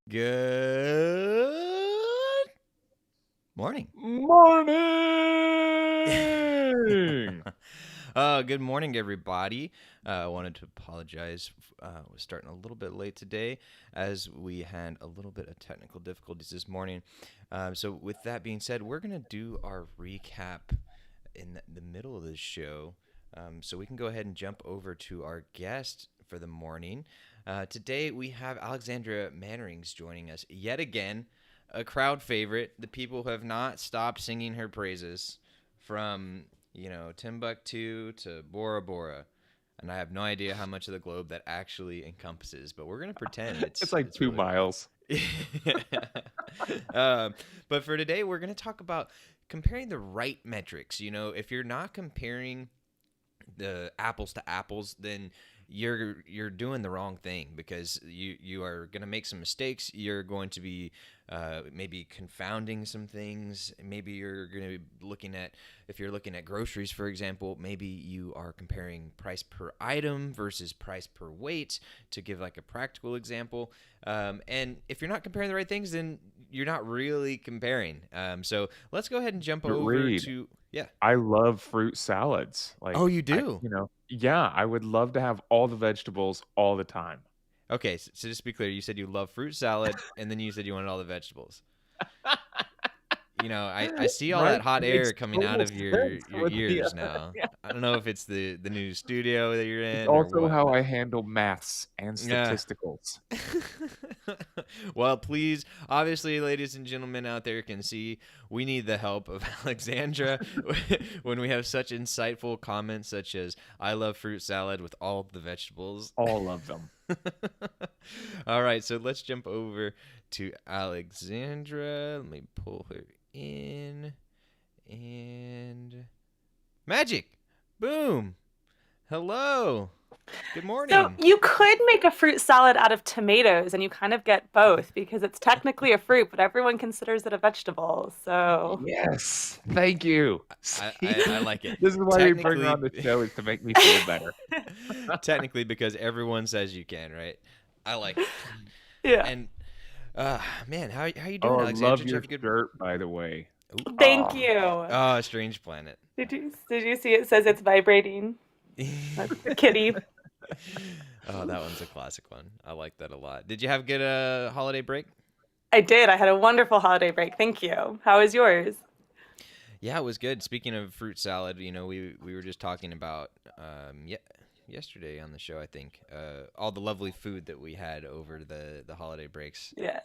Good morning. Morning! Good morning, everybody. I wanted to apologize. We're starting a little bit late today as we had a little bit of technical difficulties this morning. So with that being said, we're going to do our recap in the middle of the show. So we can go ahead and jump over to our guest for the morning. Today we have Alexandra Mannerings joining us yet again, a crowd favorite. The people who have not stopped singing her praises from, Timbuktu to Bora Bora. And I have no idea how much of the globe that actually encompasses, but we're going to pretend It's like 2 really... miles. But for today, we're going to talk about comparing the right metrics. If you're not comparing the apples to apples, then you're doing the wrong thing, because you are going to make some mistakes. You're going to be maybe confounding some things. Maybe you're going to be if you're looking at groceries, for example, maybe you are comparing price per item versus price per weight, to give like a practical example. And if you're not comparing the right things, then you're not really comparing. So let's go ahead and jump over to... Yeah. I love fruit salads. Oh, you do? Yeah, I would love to have all the vegetables all the time. Okay, so just to be clear, you said you love fruit salad, and then you said you wanted all the vegetables. I see all that hot air coming out of your ears now. Yeah. I don't know if it's the new studio that you're in, It's or also what. how I handle maths and Yeah. statisticals. Well, please, obviously, ladies and gentlemen out there can see we need the help of Alexandra when we have such insightful comments such as, "I love fruit salad with all of the vegetables." All of them. All right, so let's jump over to Alexandra. Let me pull her in. And magic. Boom. Hello. Good morning. So you could make a fruit salad out of tomatoes, and you kind of get both, because it's technically a fruit, but everyone considers it a vegetable. So Yes, thank you. I like it. This is why we bring her on the show, is to make me feel better. Technically, because everyone says you can, right? I like it. Yeah. And man, how you doing, Oh, I Alexandra? love Did you your have a good... shirt, by the way. Ooh. Thank you. Oh, Strange Planet. Did you see it says it's vibrating? That's the kitty. Oh, that one's a classic one. I like that a lot. Did you have a good holiday break? I did. I had a wonderful holiday break. Thank you. How was yours? Yeah, it was good. Speaking of fruit salad, we were just talking about yesterday on the show, I think, all the lovely food that we had over the holiday breaks. Yeah,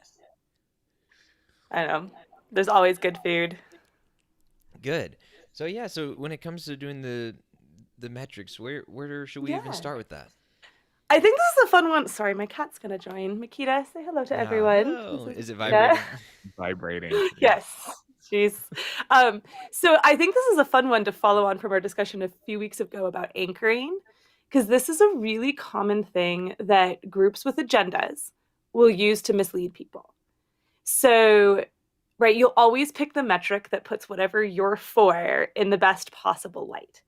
I know. There's always good food. Good. So yeah, so when it comes to doing the metrics, where should we even Yeah. start with that? I think this is a fun one. Sorry, my cat's gonna join. Makita, say hello to Yeah. everyone. This Hello. is Is it Makita. vibrating? Vibrating. Yeah. Yes, she's. So I think this is a fun one to follow on from our discussion a few weeks ago about anchoring, because this is a really common thing that groups with agendas will use to mislead people. So, right, you'll always pick the metric that puts whatever you're for in the best possible light.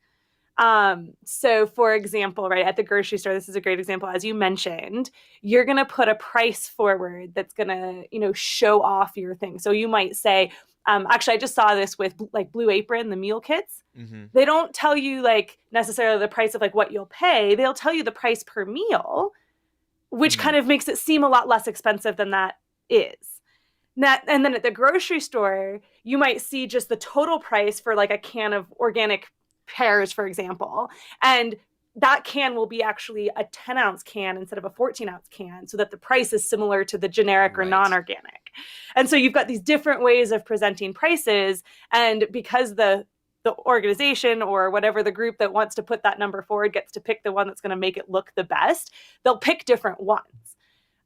So for example, right, at the grocery store, this is a great example. As you mentioned, you're going to put a price forward that's going to, show off your thing. So you might say, actually, I just saw this with like Blue Apron, the meal kits. Mm-hmm. They don't tell you like necessarily the price of like what you'll pay. They'll tell you the price per meal, which kind of makes it seem a lot less expensive than that is. Now, and then at the grocery store, you might see just the total price for like a can of organic pears, for example. And that can will be actually a 10-ounce can instead of a 14-ounce can, so that the price is similar to the generic or Right. non-organic. And so you've got these different ways of presenting prices. And because the organization or whatever the group that wants to put that number forward gets to pick the one that's going to make it look the best, they'll pick different ones.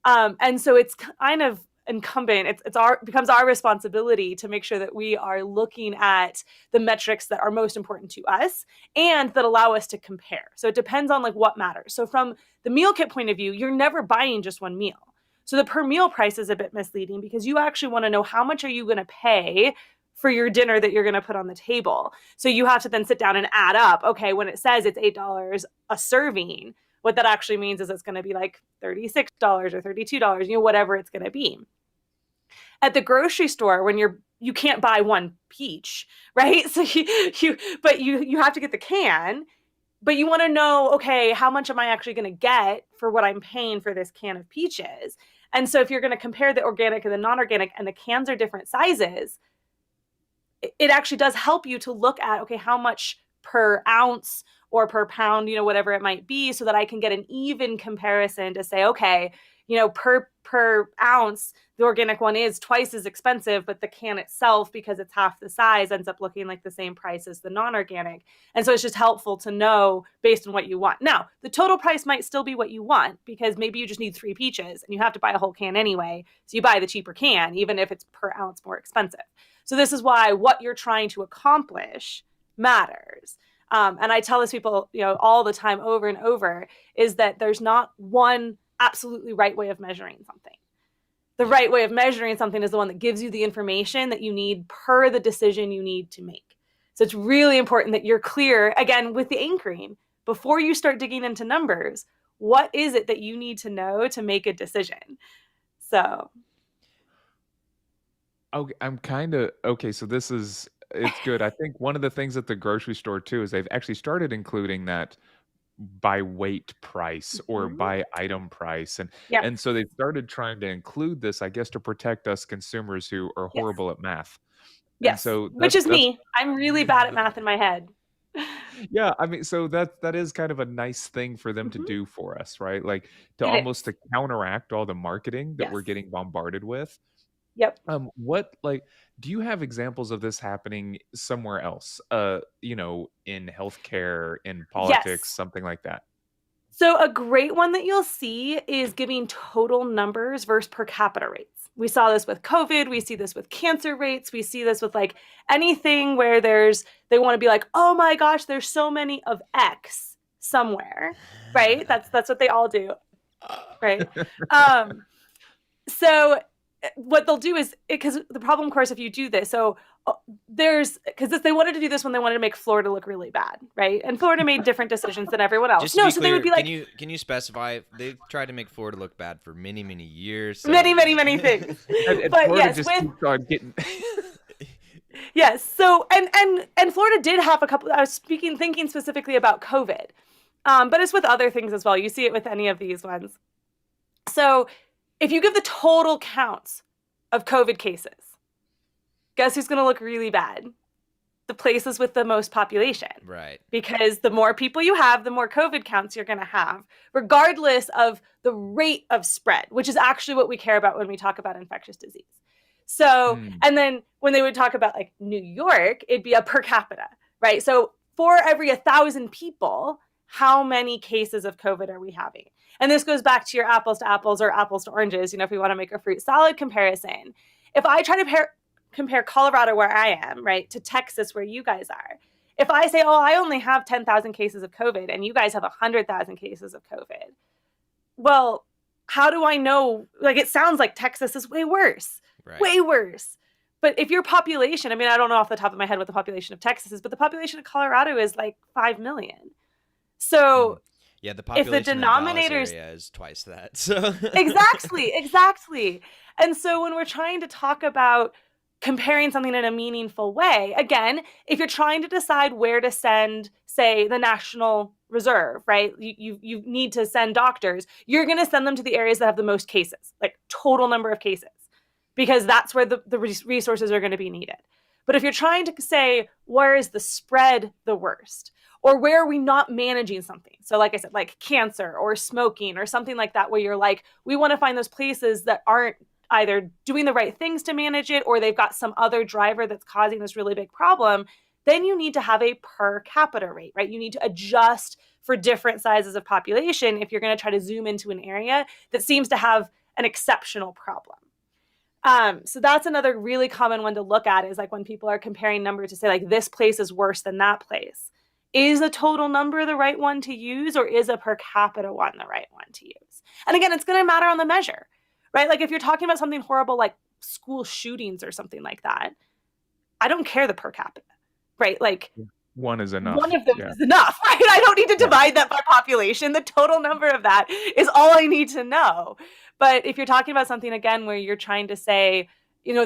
And so it's kind of incumbent, becomes our responsibility to make sure that we are looking at the metrics that are most important to us and that allow us to compare. So it depends on like what matters. So from the meal kit point of view, you're never buying just one meal. So the per meal price is a bit misleading because you actually want to know how much are you going to pay for your dinner that you're going to put on the table. So you have to then sit down and add up, okay, when it says it's $8 a serving, what that actually means is it's going to be like $36 or $32, whatever it's going to be. At the grocery store, when you can't buy one peach, right? So you have to get the can, but you want to know, okay, how much am I actually going to get for what I'm paying for this can of peaches? And so if you're going to compare the organic and the non-organic and the cans are different sizes, it actually does help you to look at, okay, how much per ounce or per pound, whatever it might be, so that I can get an even comparison to say, okay, per ounce, the organic one is twice as expensive, but the can itself, because it's half the size, ends up looking like the same price as the non-organic. And so it's just helpful to know based on what you want. Now, the total price might still be what you want, because maybe you just need 3 peaches and you have to buy a whole can anyway. So you buy the cheaper can, even if it's per ounce more expensive. So this is why what you're trying to accomplish matters. And I tell this people, all the time over and over, is that there's not one absolutely right way of measuring something. The right way of measuring something is the one that gives you the information that you need per the decision you need to make. So it's really important that you're clear, again, with the anchoring, before you start digging into numbers, what is it that you need to know to make a decision? So. Okay, I'm kind of okay. So it's good. I think one of the things at the grocery store too is they've actually started including that by weight price or by item price, and so they've started trying to include this, I guess, to protect us consumers who are horrible at math. And Yes, so which is me. I'm really bad at math in my head. Yeah, I mean, so that is kind of a nice thing for them to do for us, right? Like to almost to counteract all the marketing that we're getting bombarded with. Yep. Do you have examples of this happening somewhere else? In healthcare, in politics, something like that? So a great one that you'll see is giving total numbers versus per capita rates. We saw this with COVID. We see this with cancer rates. We see this with like anything where they want to be like, oh my gosh, there's so many of X somewhere, right? That's what they all do, right? So what they'll do is, because the problem, of course, if you do this, so because they wanted to do this when they wanted to make Florida look really bad, right? And Florida made different decisions than everyone else. Just to be so clear, they would be like, can you specify? They've tried to make Florida look bad for many, many years. So. Many things. And but Florida yes, just keeps on getting. Yes. So and Florida did have a couple. I was thinking specifically about COVID, but it's with other things as well. You see it with any of these ones. So if you give the total counts of COVID cases, guess who's going to look really bad? The places with the most population. Right. Because the more people you have, the more COVID counts you're going to have, regardless of the rate of spread, which is actually what we care about when we talk about infectious disease. So, and then when they would talk about like New York, it'd be a per capita, right? So for every 1,000 people, how many cases of COVID are we having? And this goes back to your apples to apples or apples to oranges, if we want to make a fruit salad comparison. If I try to compare Colorado, where I am, right, to Texas, where you guys are, if I say, oh, I only have 10,000 cases of COVID and you guys have 100,000 cases of COVID, well, how do I know? Like, it sounds like Texas is way worse. Right. Way worse. But if your population, I don't know off the top of my head what the population of Texas is, but the population of Colorado is like 5 million. So yeah, the population if the denominators area is twice that. So exactly. And so when we're trying to talk about comparing something in a meaningful way, again, if you're trying to decide where to send, say, the National Reserve, right? You need to send doctors. You're going to send them to the areas that have the most cases, like total number of cases, because that's where the resources are going to be needed. But if you're trying to say, where is the spread the worst? Or where are we not managing something? So like I said, like cancer or smoking or something like that, where you're like, we want to find those places that aren't either doing the right things to manage it, or they've got some other driver that's causing this really big problem, then you need to have a per capita rate, right? You need to adjust for different sizes of population if you're going to try to zoom into an area that seems to have an exceptional problem. So that's another really common one to look at, is like when people are comparing numbers to say like this place is worse than that place. Is a total number the right one to use, or is a per capita one the right one to use? And again, it's going to matter on the measure, right? Like if you're talking about something horrible like school shootings or something like that, I don't care the per capita, right? Like one is enough. One of them is enough, right? I don't need to divide that by population. The total number of that is all I need to know. But if you're talking about something, again, where you're trying to say,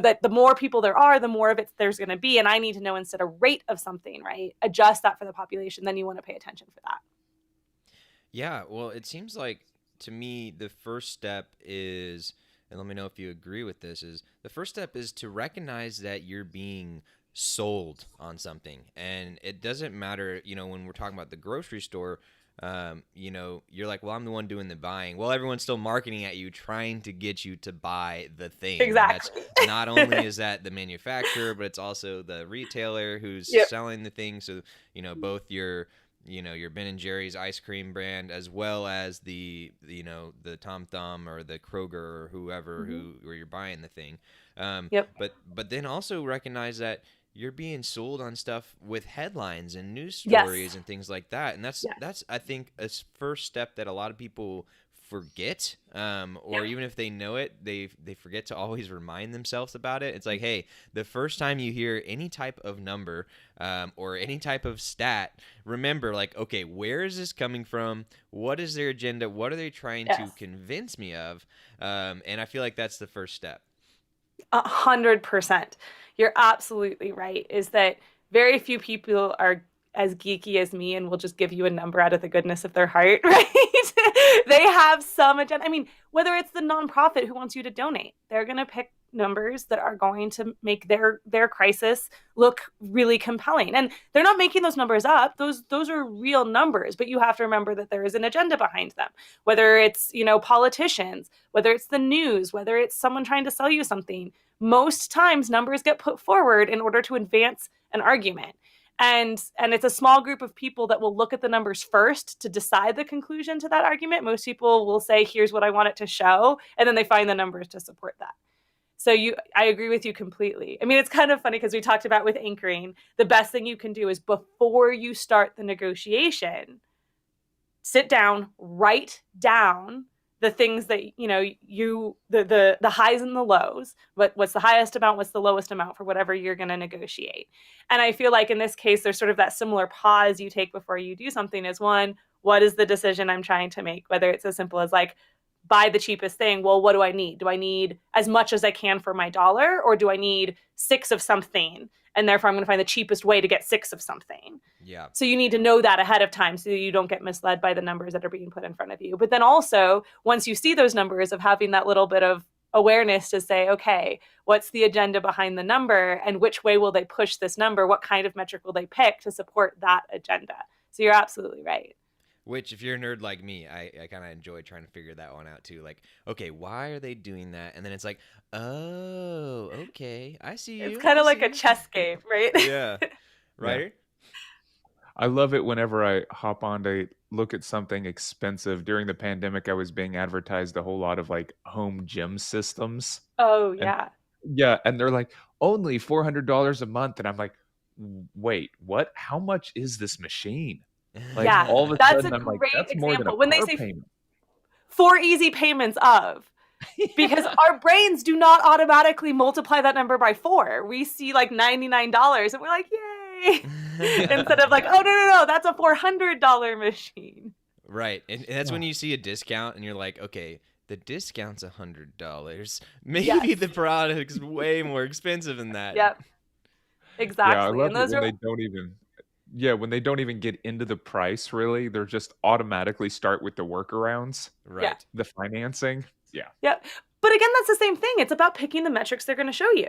that the more people there are, the more of it there's going to be. And I need to know, instead of rate of something, right, adjust that for the population, then you want to pay attention for that. Yeah, well, it seems like to me the first step is, and let me know if you agree with this, is the first step is to recognize that you're being sold on something. And it doesn't matter, when we're talking about the grocery store, you're like, well, I'm the one doing the buying. Well, everyone's still marketing at you, trying to get you to buy the thing. Exactly. That's not only is that the manufacturer, but it's also the retailer who's selling the thing. So, both your Ben and Jerry's ice cream brand, as well as the Tom Thumb or the Kroger or whoever where you're buying the thing. But then also recognize that you're being sold on stuff with headlines and news stories and things like that. And that's I think a first step that a lot of people forget, or even if they know it, they forget to always remind themselves about it. It's like, hey, the first time you hear any type of number or any type of stat, remember, like, okay, where is this coming from? What is their agenda? What are they trying to convince me of? And I feel like that's the first step. 100%. You're absolutely right, is that very few people are as geeky as me and will just give you a number out of the goodness of their heart, right? They have some agenda. Whether it's the nonprofit who wants you to donate, they're going to pick numbers that are going to make their crisis look really compelling. And they're not making those numbers up. Those are real numbers, but you have to remember that there is an agenda behind them. Whether it's, politicians, whether it's the news, whether it's someone trying to sell you something, most times numbers get put forward in order to advance an argument. And it's a small group of people that will look at the numbers first to decide the conclusion to that argument. Most people will say, here's what I want it to show, and then they find the numbers to support that. So I agree with you completely. It's kind of funny because we talked about with anchoring, the best thing you can do is before you start the negotiation, sit down, write down the things that, the highs and the lows, what's the highest amount, what's the lowest amount for whatever you're going to negotiate. And I feel like in this case, there's sort of that similar pause you take before you do something is, one, what is the decision I'm trying to make? Whether it's as simple as like, buy the cheapest thing. Well, what do I need? Do I need as much as I can for my dollar, or do I need 6 of something? And therefore I'm going to find the cheapest way to get 6 of something. Yeah. So you need to know that ahead of time so you don't get misled by the numbers that are being put in front of you. But then also, once you see those numbers, of having that little bit of awareness to say, okay, what's the agenda behind the number and which way will they push this number? What kind of metric will they pick to support that agenda? So you're absolutely right. Which, if you're a nerd like me, I kind of enjoy trying to figure that one out too. Like, okay, why are they doing that? And then it's like, oh, okay, I see you. It's kind of like a you. chess game, right? Yeah. Right? Yeah. I love it whenever I hop on to look at something expensive. During the pandemic, I was being advertised a whole lot of like home gym systems. Oh, And yeah. yeah, and they're like, only $400 a month. And I'm like, wait, what? How much is this machine? Like Yeah, all of a that's a sudden I'm like, great that's more than a example. When they car say payment. 4 easy payments of, because our brains do not automatically multiply that number by 4. We see like $99 and we're like, yay. Instead of like, oh, no, that's a $400 machine. Right. And that's when you see a discount and you're like, okay, the discount's $100. Maybe the product's way more expensive than that. Yep. Exactly. Yeah, I love and it those when are they don't even when they don't even get into the price really. They're just automatically start with the workarounds, Right. the financing. Yeah. Yep. But again, that's the same thing. It's about picking the metrics they're going to show you,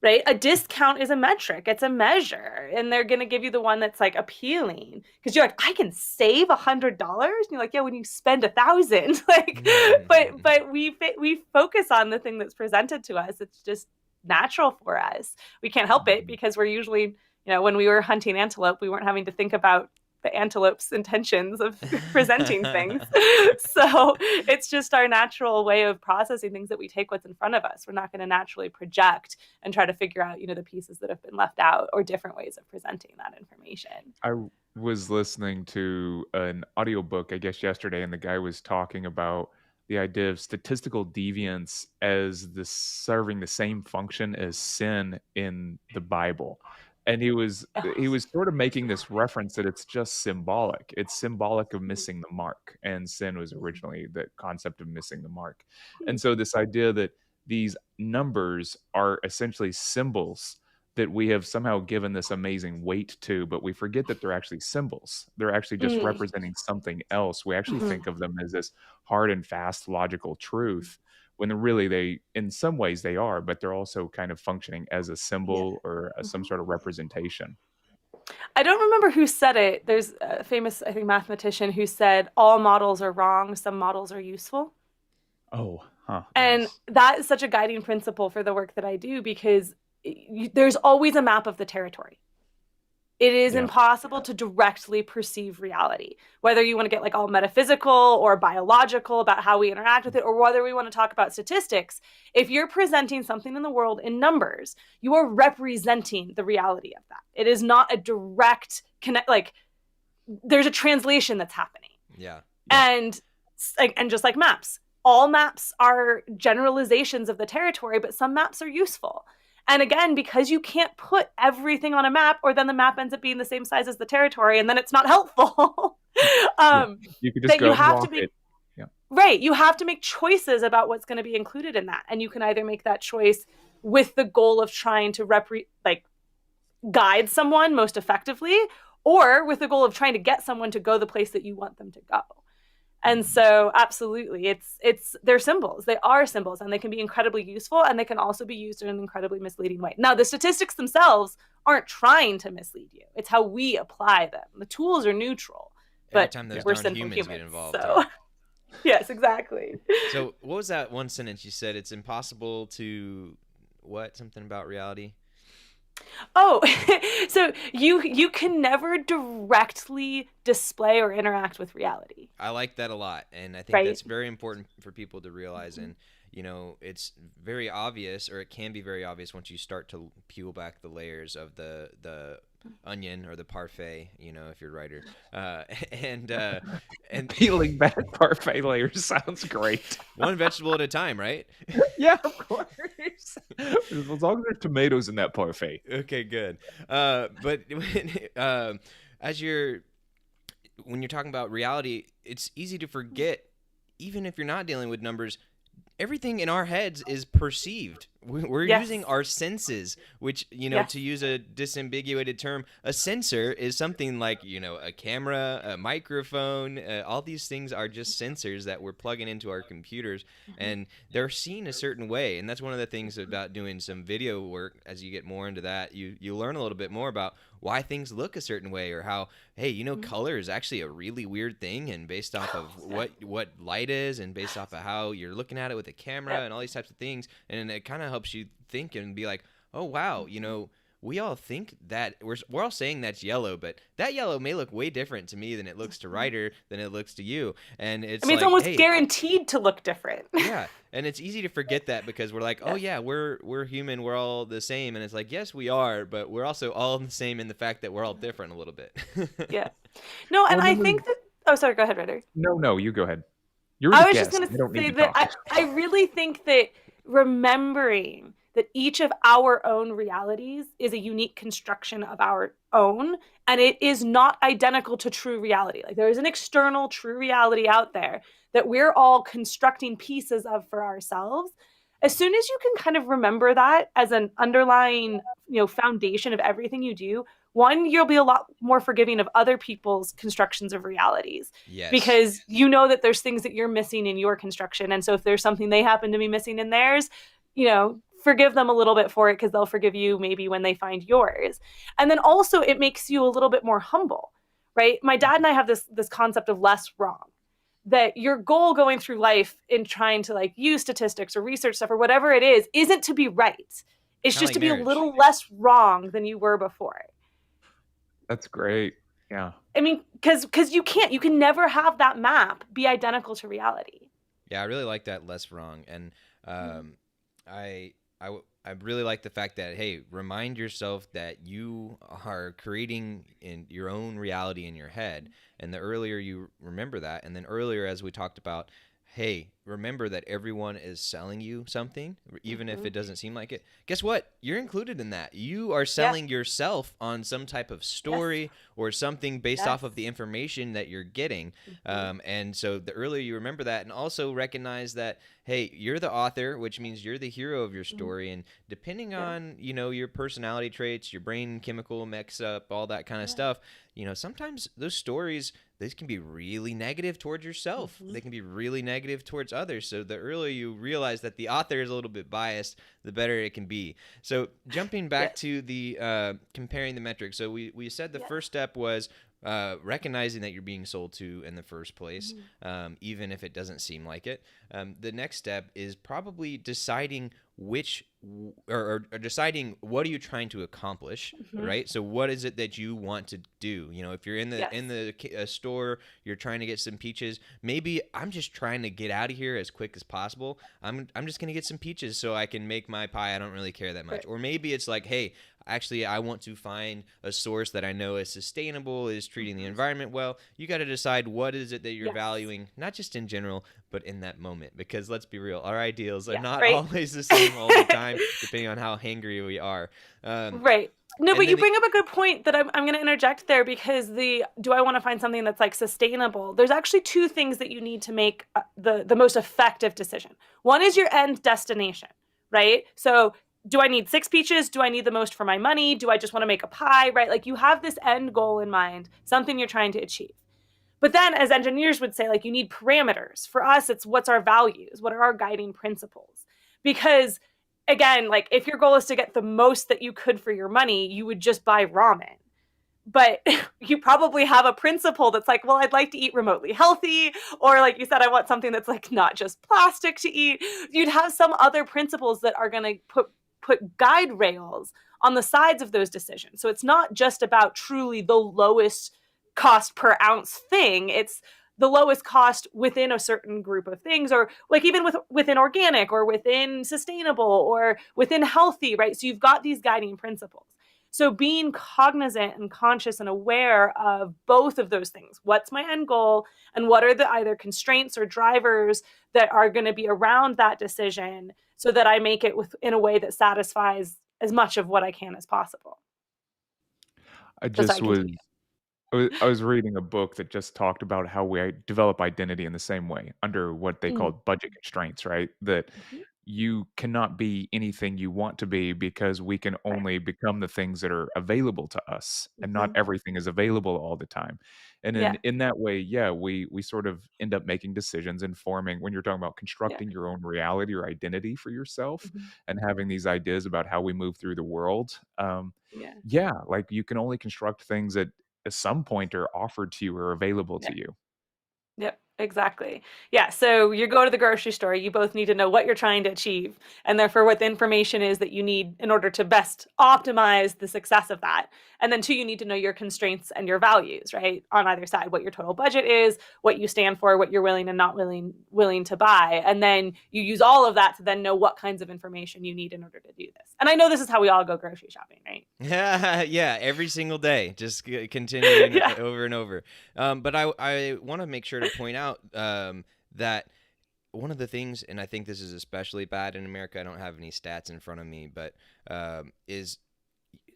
right? A discount is a metric. It's a measure. And they're going to give you the one that's like appealing. Because you're like, I can save $100. And you're like, yeah, when you spend 1,000. Like, but we focus on the thing that's presented to us. It's just natural for us. We can't help it because we're usually, when we were hunting antelope, we weren't having to think about the antelope's intentions of presenting things. So it's just our natural way of processing things that we take what's in front of us. We're not going to naturally project and try to figure out, the pieces that have been left out or different ways of presenting that information. I was listening to an audiobook, I guess, yesterday, and the guy was talking about the idea of statistical deviance as serving the same function as sin in the Bible. And he was sort of making this reference that it's just symbolic. It's symbolic of missing the mark. And sin was originally the concept of missing the mark. And so this idea that these numbers are essentially symbols that we have somehow given this amazing weight to, but we forget that they're actually symbols. They're actually just representing something else. We actually think of them as this hard and fast logical truth, when really in some ways they are, but they're also kind of functioning as a symbol or some sort of representation. I don't remember who said it. There's a famous, I think, mathematician who said all models are wrong, some models are useful. Oh, huh. And that is such a guiding principle for the work that I do, because there's always a map of the territory. It is impossible to directly perceive reality, whether you want to get like all metaphysical or biological about how we interact with it, or whether we want to talk about statistics. If you're presenting something in the world in numbers, you are representing the reality of that. It is not a direct connect, like there's a translation that's happening. Yeah. And just like maps, all maps are generalizations of the territory, but some maps are useful. And again, because you can't put everything on a map, or then the map ends up being the same size as the territory, and then it's not helpful. You could just go walk it. Right. You have to make choices about what's going to be included in that. And you can either make that choice with the goal of trying to guide someone most effectively, or with the goal of trying to get someone to go the place that you want them to go. And so absolutely, they're symbols. They are symbols, and they can be incredibly useful, and they can also be used in an incredibly misleading way. Now, the statistics themselves aren't trying to mislead you. It's how we apply them. The tools are neutral, but we're sinful humans get involved. So. Yes, exactly. So what was that one sentence you said? It's impossible to something about reality? Oh, so you can never directly display or interact with reality. I like that a lot, and I think that's very important for people to realize. And it's very obvious, or it can be very obvious once you start to peel back the layers of the onion or the parfait, if you're a writer, and peeling back parfait layers sounds great. One vegetable at a time, right? Yeah, of course. As long as there's tomatoes in that parfait. Okay, good. But when you're talking about reality, it's easy to forget, even if you're not dealing with numbers. everything in our heads is perceived. We're Yes. using our senses, which, Yes. to use a disambiguated term, a sensor is something like, a camera, a microphone. All these things are just sensors that we're plugging into our computers, and they're seen a certain way. And that's one of the things about doing some video work. As you get more into that, you learn a little bit more about why things look a certain way, or how, hey, color is actually a really weird thing, and based off of what light is, and based off of how you're looking at it with a camera, and all these types of things. And it kind of helps you think and be like, oh wow, we all think that we're all saying that's yellow, but that yellow may look way different to me than it looks to Ryder, than it looks to you. And it's it's like, almost hey, guaranteed to look different. yeah, and it's easy to forget that, because we're like, oh yeah, we're human, we're all the same. And it's like, yes, we are, but we're also all the same in the fact that we're all different a little bit. Yeah. No, and I think that. Oh, sorry. Go ahead, Ryder. No, you go ahead. You're I the was guest. just going I don't to say need to that talk. I really think that remembering that each of our own realities is a unique construction of our own, and it is not identical to true reality. Like, there is an external true reality out there that we're all constructing pieces of for ourselves. As soon as you can kind of remember that as an underlying, foundation of everything you do, one, you'll be a lot more forgiving of other people's constructions of realities. Yes. Because you know that there's things that you're missing in your construction. And so if there's something they happen to be missing in theirs, forgive them a little bit for it, because they'll forgive you maybe when they find yours. And then also it makes you a little bit more humble, right? My dad and I have this concept of less wrong, that your goal going through life in trying to like use statistics or research stuff or whatever it is, isn't to be right. It's just to be a little less wrong than you were before. That's great. Yeah. I mean, because you can never have that map be identical to reality. Yeah, I really like that less wrong. And I really like the fact that, hey, remind yourself that you are creating in your own reality in your head. And the earlier you remember that, and then earlier, as we talked about, hey, remember that everyone is selling you something, even if it doesn't seem like it. Guess what? You're included in that. You are selling yourself on some type of story or something based off of the information that you're getting. And so the earlier you remember that, and also recognize that, hey, you're the author, which means you're the hero of your story. And depending on, your personality traits, your brain chemical mix up, all that kind of stuff, sometimes those stories, these can be really negative towards yourself. They can be really negative towards others. So the earlier you realize that the author is a little bit biased, the better it can be. So jumping back to the comparing the metrics. So we said the first step was recognizing that you're being sold to in the first place, even if it doesn't seem like it. The next step is probably deciding or deciding what are you trying to accomplish, right? So what is it that you want to do? If you're in the store, you're trying to get some peaches. Maybe I'm just trying to get out of here as quick as possible. I'm just gonna get some peaches so I can make my pie. I don't really care that much. Right. Or maybe it's like, hey, actually, I want to find a source that I know is sustainable, is treating the environment well. You got to decide what is it that you're valuing, not just in general, but in that moment. Because let's be real, our ideals are not always the same all the time, depending on how hangry we are. Right. No, but you bring up a good point that I'm going to interject there, because do I want to find something that's like sustainable? There's actually two things that you need to make the most effective decision. One is your end destination, right? So do I need 6 peaches? Do I need the most for my money? Do I just want to make a pie, right? Like, you have this end goal in mind, something you're trying to achieve. But then, as engineers would say, like, you need parameters. For us, it's what's our values? What are our guiding principles? Because, again, like, if your goal is to get the most that you could for your money, you would just buy ramen. But you probably have a principle that's like, well, I'd like to eat remotely healthy, or like you said, I want something that's like not just plastic to eat. You'd have some other principles that are going to put guide rails on the sides of those decisions. So it's not just about truly the lowest cost per ounce thing. It's the lowest cost within a certain group of things, or like even within organic or within sustainable or within healthy, right? So you've got these guiding principles. So being cognizant and conscious and aware of both of those things. What's my end goal, and what are the either constraints or drivers that are going to be around that decision, so that I make it in a way that satisfies as much of what I can as possible. I was reading a book that just talked about how we develop identity in the same way under what they Mm. called budget constraints, right? That Mhm. you cannot be anything you want to be because we can Right. only become the things that are available to us, and not Mhm. everything is available all the time. And Yeah. in that way, yeah, we sort of end up making decisions and forming, when you're talking about Yeah. constructing your own reality or identity for yourself Mhm. and having these ideas about how we move through the world. Yeah. Yeah, like you can only construct things that at some point are offered to you or available Yeah. to you. Yep, exactly. Yeah, so you go to the grocery store, you both need to know what you're trying to achieve, and therefore what the information is that you need in order to best optimize the success of that. And then two, you need to know your constraints and your values, right? On either side, what your total budget is, what you stand for, what you're willing and not willing to buy. And then you use all of that to then know what kinds of information you need in order to do this. And I know this is how we all go grocery shopping, right? Yeah, every single day, just continuing Yeah. over and over. But I want to make sure to point out that one of the things, and I think this is especially bad in America, I don't have any stats in front of me, but is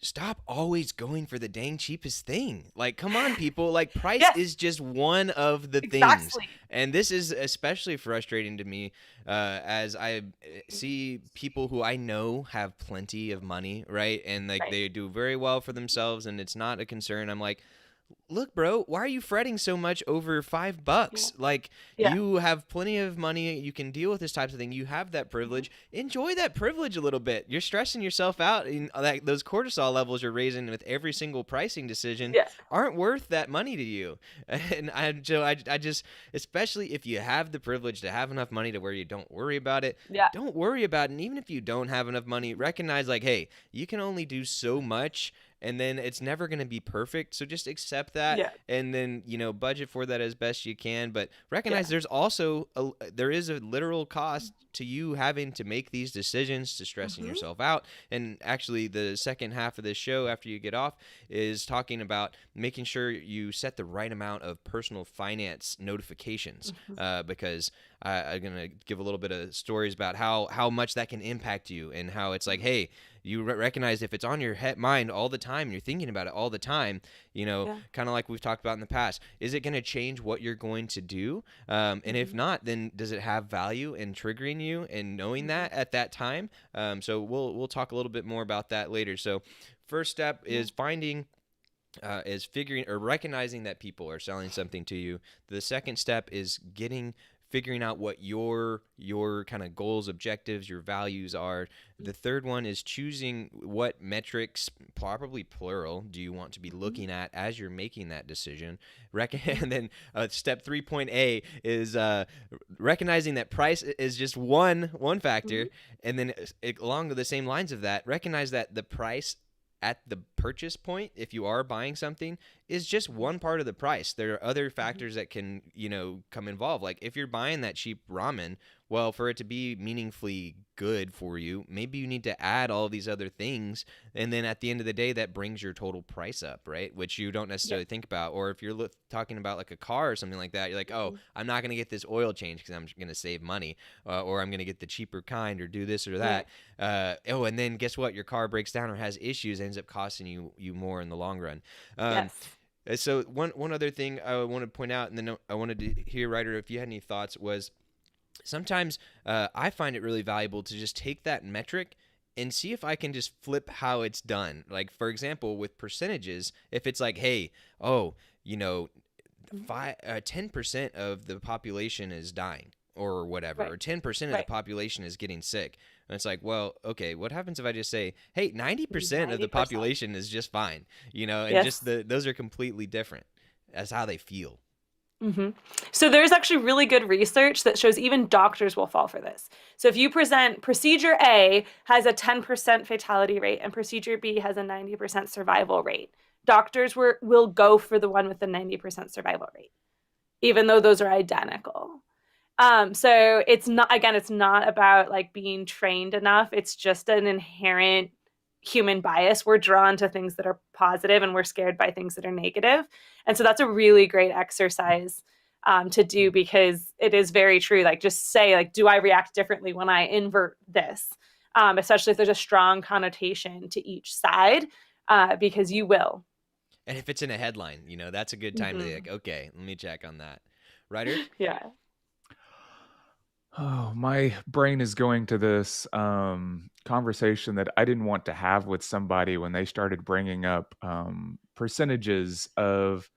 stop always going for the dang cheapest thing. Like, come on, people. Like, price Yes, is just one of the things. exactly. And this is especially frustrating to me as I see people who I know have plenty of money, right? And like Right. they do very well for themselves and it's not a concern. I'm like, look, bro, why are you fretting so much over $5? Yeah. Like, Yeah. you have plenty of money. You can deal with this type of thing. You have that privilege. Enjoy that privilege a little bit. You're stressing yourself out. And like those cortisol levels you're raising with every single pricing decision Yeah. aren't worth that money to you. And I just, especially if you have the privilege to have enough money to where you don't worry about it, Yeah. don't worry about it. And even if you don't have enough money, recognize like, hey, you can only do so much and then it's never going to be perfect. So just accept that Yeah. and then, budget for that as best you can. But recognize Yeah. there's also there is a literal cost to you having to make these decisions, to stressing Mhm. yourself out. And actually, the second half of this show, after you get off, is talking about making sure you set the right amount of personal finance notifications because I'm going to give a little bit of stories about how much that can impact you and how it's like, hey, you recognize if it's on your mind all the time and you're thinking about it all the time, Yeah. kind of like we've talked about in the past, is it going to change what you're going to do? And if not, then does it have value in triggering you and knowing that at that time? So we'll talk a little bit more about that later. So first step is figuring or recognizing that people are selling something to you. The second step is figuring out what your kind of goals, objectives, your values are. The third one is choosing what metrics, probably plural, do you want to be looking at as you're making that decision. And then step 3.A is recognizing that price is just one factor. And then along the same lines of that, recognize that the price at the purchase point, if you are buying something, is just one part of the price. There are other factors that can, come involved. Like if you're buying that cheap ramen, well, for it to be meaningfully good for you, maybe you need to add all these other things. And then at the end of the day, that brings your total price up, right? Which you don't necessarily think about. Or if you're talking about like a car or something like that, you're like, oh, I'm not going to get this oil change because I'm going to save money. Or I'm going to get the cheaper kind or do this or that. And then guess what? Your car breaks down or has issues, ends up costing you more in the long run. Yes. So one other thing I want to point out, and then I wanted to hear, Ryder, if you had any thoughts, was sometimes I find it really valuable to just take that metric and see if I can just flip how it's done. Like, for example, with percentages, if it's like, hey, 10% of the population is dying or whatever, Right. or 10% of the population is getting sick. And it's like, well, okay, what happens if I just say, hey, 90% of the 90%. population is just fine, and Yes. just those are completely different. That's how they feel. So there's actually really good research that shows even doctors will fall for this. So if you present procedure A has a 10% fatality rate and procedure B has a 90% survival rate, doctors will go for the one with the 90% survival rate, even though those are identical. So it's not about like being trained enough. It's just an inherent human bias. We're drawn to things that are positive and we're scared by things that are negative. And so that's a really great exercise to do because it is very true. Like just say, like, do I react differently when I invert this? Especially if there's a strong connotation to each side, because you will. And if it's in a headline, that's a good time to be like, okay, let me check on that. Ryder? Yeah. Oh, my brain is going to this conversation that I didn't want to have with somebody when they started bringing up percentages of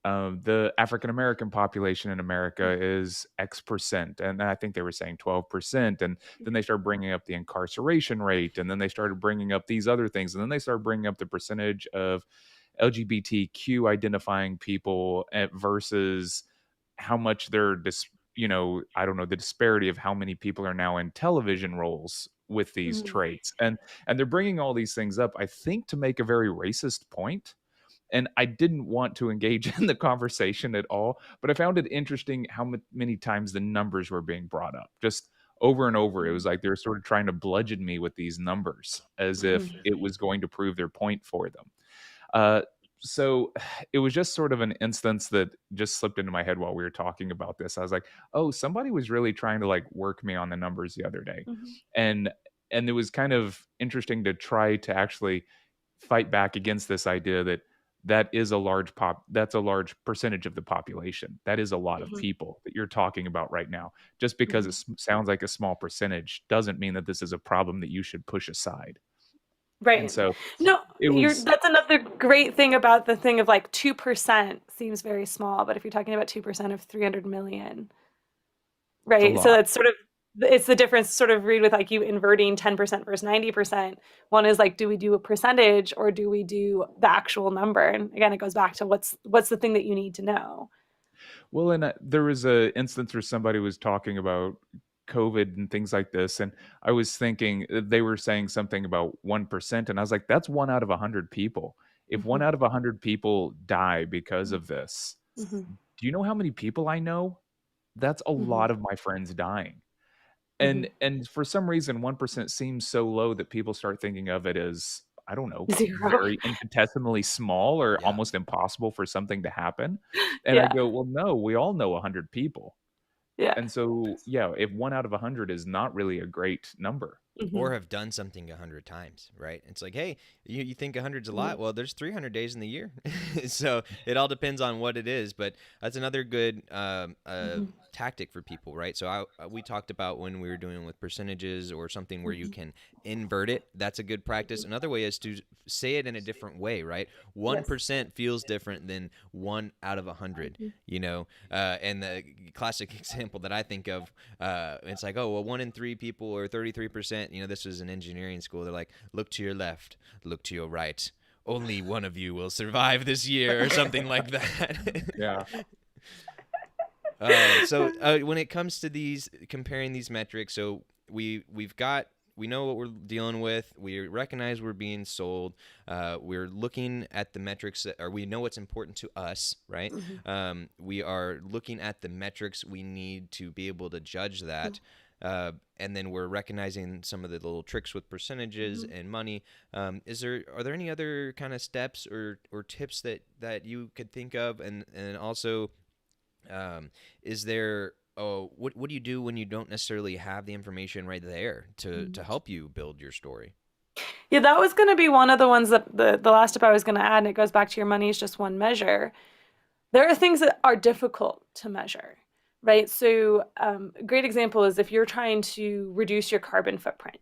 the African American population in America is X percent. And I think they were saying 12%. And then they started bringing up the incarceration rate. And then they started bringing up these other things. And then they started bringing up the percentage of LGBTQ identifying people versus how much they're I don't know, the disparity of how many people are now in television roles with these traits. And they're bringing all these things up, I think, to make a very racist point. And I didn't want to engage in the conversation at all, but I found it interesting how many times the numbers were being brought up, just over and over. It was like they were sort of trying to bludgeon me with these numbers as if it was going to prove their point for them. So it was just sort of an instance that just slipped into my head while we were talking about this. I was like, oh, somebody was really trying to like work me on the numbers the other day. And it was kind of interesting to try to actually fight back against this idea that that's a large percentage of the population. That is a lot of people that you're talking about right now. Just because it sounds like a small percentage doesn't mean that this is a problem that you should push aside. Right. And so that's another great thing about the thing of like 2% seems very small, but if you're talking about 2% of 300 million, right? So that's sort of, it's the difference sort of read with like you inverting 10% versus 90%. One is like, do we do a percentage or do we do the actual number? And again, it goes back to what's the thing that you need to know. Well, and there was a instance where somebody was talking about COVID and things like this. And I was thinking they were saying something about 1%. And I was like, that's 1 out of 100 people. If 1 out of 100 people die because of this, do you know how many people I know? That's a lot of my friends dying. And for some reason, 1% seems so low that people start thinking of it as, I don't know, very infinitesimally small or almost impossible for something to happen. And I go, well, no, we all know 100 people. Yeah. And so, if 1 out of 100 is not really a great number. Or have done something 100 times, right? It's like, hey, you think 100's a lot? Well, there's 300 days in the year. So it all depends on what it is. But that's another good tactic for people, right? So we talked about when we were doing with percentages or something where you can invert it. That's a good practice. Another way is to say it in a different way, right? 1% feels different than 1 out of 100, and the classic example that I think of, it's like, oh, well, 1 in 3 people or 33%, this was in engineering school. They're like, look to your left, look to your right. Only one of you will survive this year or something like that. Yeah. So when it comes to comparing these metrics, so we know what we're dealing with. We recognize we're being sold. We're looking at the metrics we know what's important to us, right? We are looking at the metrics we need to be able to judge that. And then we're recognizing some of the little tricks with percentages and money. Are there any other kind of steps or tips that you could think of? And also, is there, what do you do when you don't necessarily have the information right there to help you build your story? Yeah, that was going to be one of the ones that the last step I was going to add, and it goes back to your money is just one measure. There are things that are difficult to measure, right? So a great example is if you're trying to reduce your carbon footprint.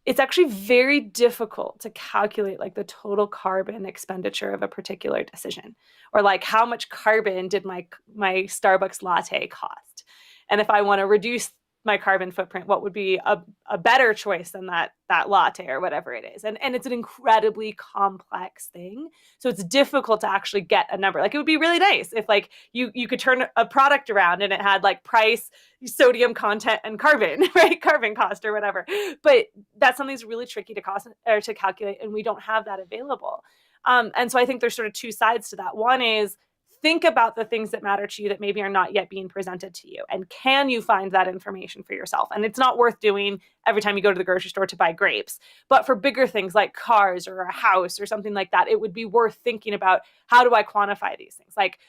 It's actually very difficult to calculate like the total carbon expenditure of a particular decision, or like how much carbon did my Starbucks latte cost? And if I want to reduce my carbon footprint, what would be a better choice than that latte or whatever it is? And it's an incredibly complex thing. So it's difficult to actually get a number. Like it would be really nice if like you could turn a product around and it had like price, sodium content, and carbon, right? Carbon cost or whatever. But that's something that's really tricky to calculate, and we don't have that available. And so I think there's sort of two sides to that. One is think about the things that matter to you that maybe are not yet being presented to you. And can you find that information for yourself? And it's not worth doing every time you go to the grocery store to buy grapes. But for bigger things like cars or a house or something like that, it would be worth thinking about, how do I quantify these things? Like,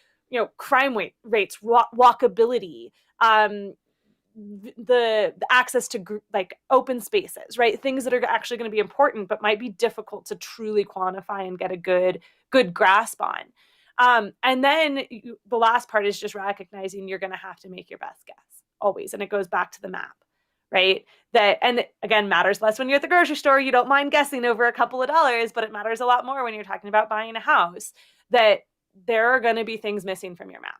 crime rates, walkability, the access to like open spaces, right? Things that are actually going to be important, but might be difficult to truly quantify and get a good grasp on. And then the last part is just recognizing you're going to have to make your best guess always. And it goes back to the map, right? That, and again, matters less when you're at the grocery store. You don't mind guessing over a couple of dollars, but it matters a lot more when you're talking about buying a house, that there are going to be things missing from your map.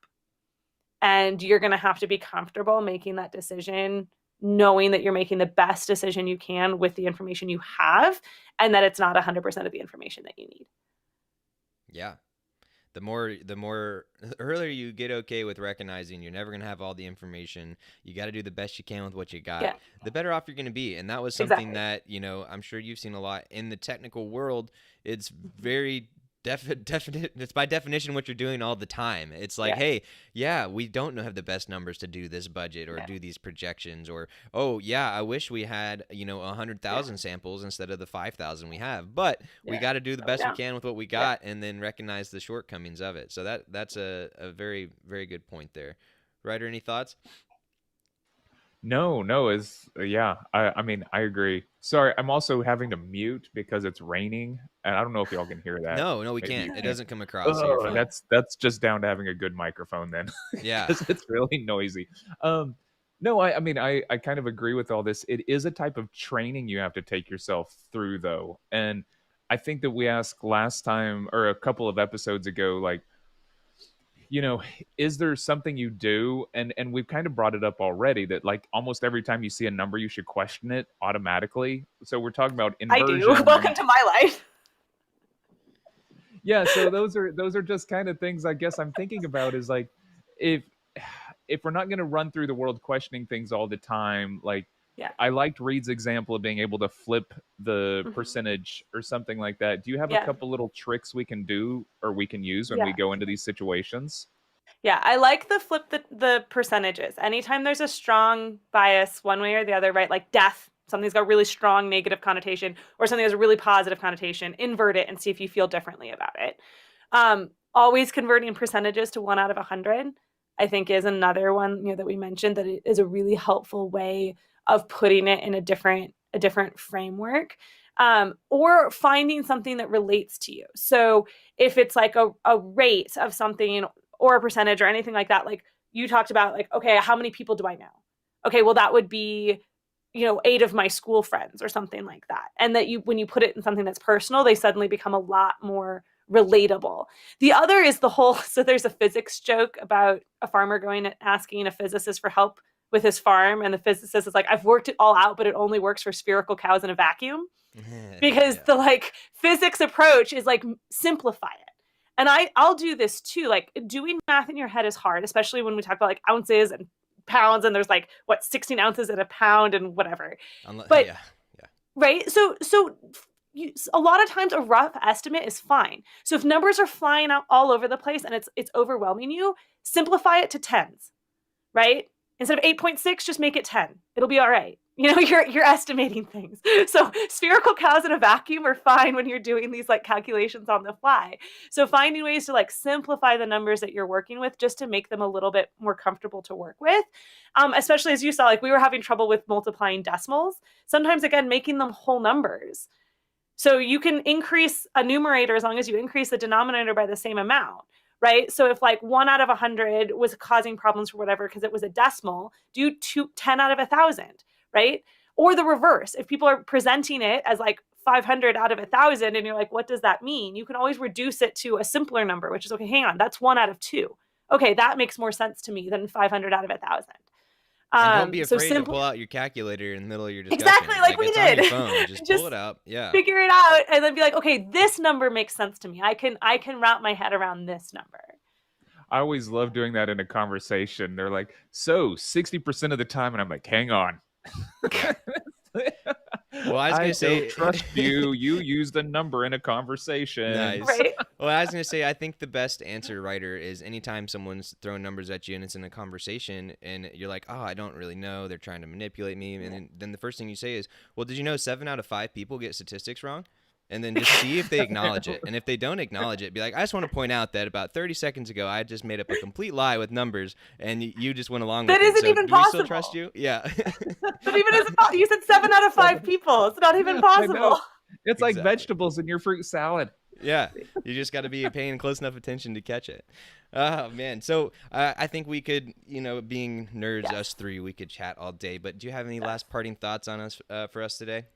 And you're going to have to be comfortable making that decision, knowing that you're making the best decision you can with the information you have, and that it's not 100% of the information that you need. Yeah. The earlier you get okay with recognizing you're never going to have all the information, you got to do the best you can with what you got, the better off you're going to be. And that was something that, I'm sure you've seen a lot in the technical world. It's very definite. It's by definition what you're doing all the time. It's like, hey, we don't have the best numbers to do this budget or do these projections, or I wish we had 100,000 samples instead of the 5,000 we have, but we got to do the best we can with what we got, and then recognize the shortcomings of it. So that's a very, very good point there. Ryder, any thoughts? No, I mean, I agree. Sorry, I'm also having to mute because it's raining, and I don't know if y'all can hear that. No, we can't. It doesn't come across. Oh, that's just down to having a good microphone then. Yeah, it's really noisy. No, I mean, I kind of agree with all this. It is a type of training you have to take yourself through, though, and I think that we asked last time or a couple of episodes ago, like, is there something you do? And we've kind of brought it up already that like almost every time you see a number, you should question it automatically. So we're talking about inversion. I do. Welcome to my life. Yeah. So those are just kind of things I guess I'm thinking about is like, if we're not going to run through the world questioning things all the time, like, I liked Reed's example of being able to flip the percentage or something like that. Do you have a couple little tricks we can do or we can use when we go into these situations? Yeah, I like the flip the percentages. Anytime there's a strong bias one way or the other, right? Like death, something's got a really strong negative connotation, or something has a really positive connotation, invert it and see if you feel differently about it. Always converting percentages to 1 out of 100, I think, is another one that we mentioned that it is a really helpful way of putting it in a different framework, or finding something that relates to you. So if it's like a rate of something or a percentage or anything like that, like you talked about, like, okay, how many people do I know? Okay, well, that would be 8 of my school friends or something like that. And that when you put it in something that's personal, they suddenly become a lot more relatable. The other is so there's a physics joke about a farmer going and asking a physicist for help with his farm, and the physicist is like, I've worked it all out, but it only works for spherical cows in a vacuum. Because the like physics approach is like, simplify it. And I'll do this too. Like, doing math in your head is hard, especially when we talk about like ounces and pounds, and there's like 16 ounces in a pound and whatever. Right. So a lot of times a rough estimate is fine. So if numbers are flying out all over the place and it's overwhelming you, simplify it to tens, right? Instead of 8.6, just make it 10. It'll be all right. You're estimating things. So spherical cows in a vacuum are fine when you're doing these like calculations on the fly. So finding ways to like simplify the numbers that you're working with just to make them a little bit more comfortable to work with. Especially as you saw, like we were having trouble with multiplying decimals. Sometimes, again, making them whole numbers. So you can increase a numerator as long as you increase the denominator by the same amount. Right? So if like 1 out of 100 was causing problems for whatever, because it was a decimal, do 10 out of 1,000, right? Or the reverse. If people are presenting it as like 500 out of 1,000 and you're like, what does that mean? You can always reduce it to a simpler number, which is, okay, hang on, that's 1 out of 2. Okay, that makes more sense to me than 500 out of 1,000. And don't be afraid to pull out your calculator in the middle of your discussion. Exactly, like we did. On your phone. Just pull it out. Yeah. Figure it out and then be like, okay, this number makes sense to me. I can wrap my head around this number. I always love doing that in a conversation. They're like, so 60% of the time, and I'm like, hang on. Well, I was going to say, don't trust you. You use the number in a conversation. Nice. Right? Well, I was going to say, I think the best answer, Ryder, is anytime someone's throwing numbers at you and it's in a conversation and you're like, oh, I don't really know. They're trying to manipulate me. And then the first thing you say is, well, did you know 7 out of 5 people get statistics wrong? and then just see if they acknowledge it. And if they don't acknowledge it, be like, I just want to point out that about 30 seconds ago, I just made up a complete lie with numbers, and you just went along That with it. isn't So even do we still possible. trust you? Yeah. That even isn't possible. You said 7 out of 5 people. It's not even I know. possible. It's like Exactly. vegetables in your fruit salad. Yeah, you just got to be paying close enough attention to catch it. Oh man, so I think we could, being nerds, us three, we could chat all day. But do you have any last parting thoughts on us for us today?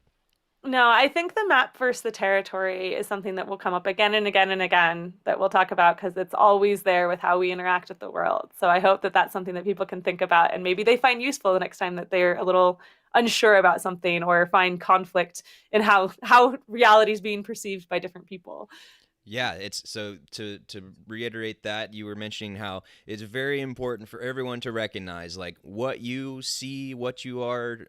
No, I think the map versus the territory is something that will come up again and again and again that we'll talk about because it's always there with how we interact with the world. So I hope that that's something that people can think about and maybe they find useful the next time that they're a little unsure about something or find conflict in how reality is being perceived by different people. Yeah, it's so to reiterate that you were mentioning how it's very important for everyone to recognize like what you see, what you are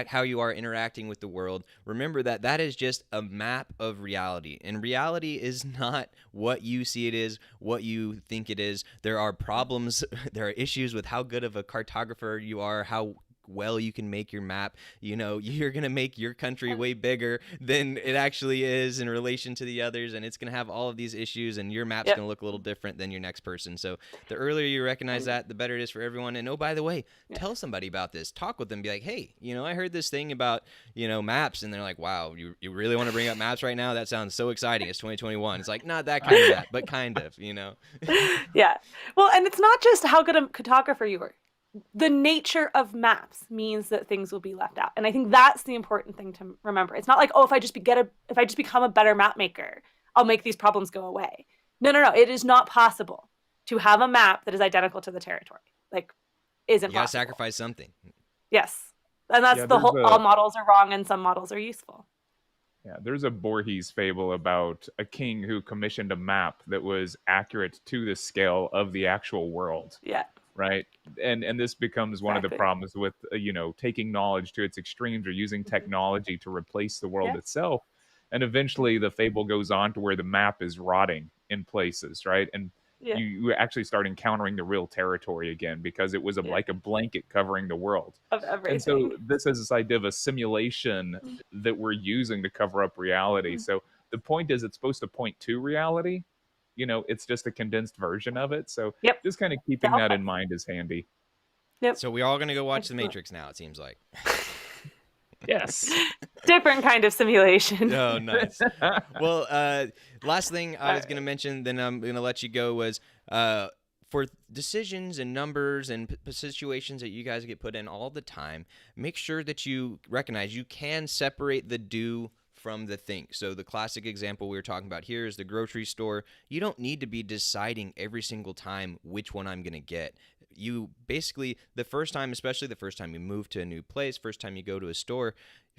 how you are interacting with the world. Remember that that is just a map of reality, and reality is not what you see it is, what you think it is. There are problems, there are issues with how good of a cartographer you are, how well you can make your map. You're going to make your country way bigger than it actually is in relation to the others, and it's going to have all of these issues, and your map's going to look a little different than your next person. So the earlier you recognize that, the better it is for everyone. And oh, by the way, tell somebody about this. Talk with them. Be like, hey, I heard this thing about, maps, and they're like, wow, you really want to bring up maps right now? That sounds so exciting. It's 2021. It's like, not that kind of map, but kind of, Yeah. Well, and it's not just how good a cartographer you are. The nature of maps means that things will be left out. And I think that's the important thing to remember. It's not like, oh, if I just become a better map maker, I'll make these problems go away. No. It is not possible to have a map that is identical to the territory. Like, isn't you gotta possible. sacrifice something. Yes. And that's all models are wrong and some models are useful. Yeah, there's a Borges fable about a king who commissioned a map that was accurate to the scale of the actual world. Yeah. Right. And this becomes one of the problems with, taking knowledge to its extremes or using technology to replace the world itself. And eventually the fable goes on to where the map is rotting in places. Right. And you actually start encountering the real territory again because it was like a blanket covering the world of everything. And so this is this idea of a simulation that we're using to cover up reality. So the point is it's supposed to point to reality. It's just a condensed version of it. So just kind of keeping that in mind is handy. Yep. So we're all going to go watch The Matrix now, it seems like. Yes. Different kind of simulation. Oh, nice. Well, last thing I was going to mention, then I'm going to let you go, was for decisions and numbers and situations that you guys get put in all the time, make sure that you recognize you can separate the do from the think. So the classic example we were talking about here is the grocery store. You don't need to be deciding every single time which one I'm going to get. You basically, especially the first time you move to a new place, first time you go to a store,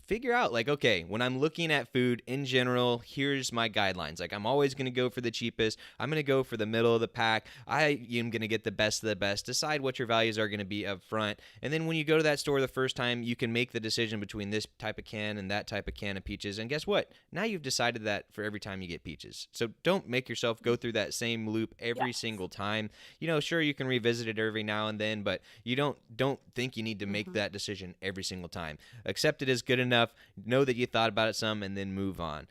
figure out like, okay, when I'm looking at food in general, here's my guidelines. Like I'm always going to go for the cheapest. I'm going to go for the middle of the pack. I am going to get the best of the best. Decide what your values are going to be up front. And then when you go to that store the first time, you can make the decision between this type of can and that type of can of peaches. And guess what? Now you've decided that for every time you get peaches. So don't make yourself go through that same loop every single time. Sure, you can revisit it every now and then, but you don't think you need to make that decision every single time. Accept it as good enough. Know that you thought about it some, and then move on.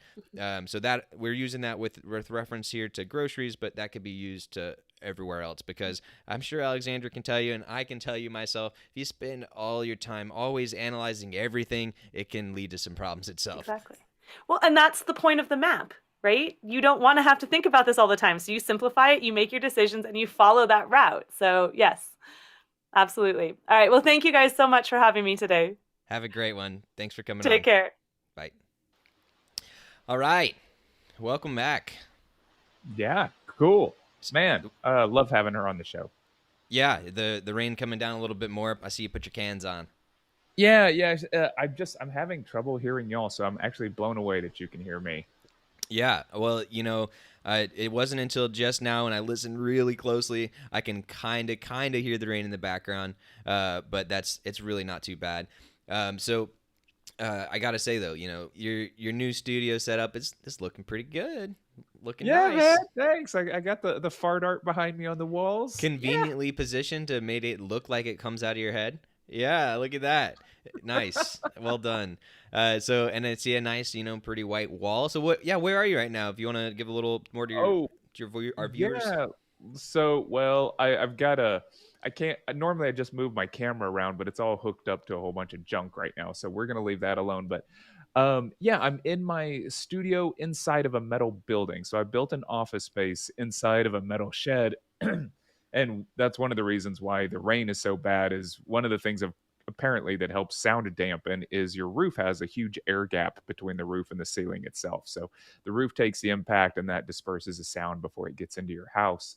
So that we're using that with reference here to groceries, but that could be used to everywhere else, because I'm sure Alexandra can tell you, and I can tell you myself, if you spend all your time always analyzing everything, it can lead to some problems itself. Exactly. Well, and that's the point of the map, right? You don't want to have to think about this all the time. So you simplify it, you make your decisions, and you follow that route. So yes, absolutely. All right. Well, thank you guys so much for having me today. Have a great one. Thanks for coming on. Take care. Bye. All right. Welcome back. Yeah, cool. Man, love having her on the show. Yeah, the rain coming down a little bit more. I see you put your cans on. Yeah. I'm having trouble hearing y'all, so I'm actually blown away that you can hear me. Yeah, well, it wasn't until just now when I listened really closely, I can kind of hear the rain in the background, but it's really not too bad. So I gotta say though, your new studio setup is looking pretty good, looking nice. Man, thanks. I got the fart art behind me on the walls. Conveniently positioned to make it look like it comes out of your head. Yeah, look at that. Nice. Well done. So and I see a nice, pretty white wall. So what? Yeah, where are you right now? If you want to give a little more to Oh, our viewers. yeah. So, well, I've got I can't, normally I just move my camera around, but it's all hooked up to a whole bunch of junk right now. So we're going to leave that alone. But yeah, I'm in my studio inside of a metal building. So I built an office space inside of a metal shed. And that's one of the reasons why the rain is so bad, is one of the things of apparently that helps sound dampen is your roof has a huge air gap between the roof and the ceiling itself. So the roof takes the impact and that disperses the sound before it gets into your house.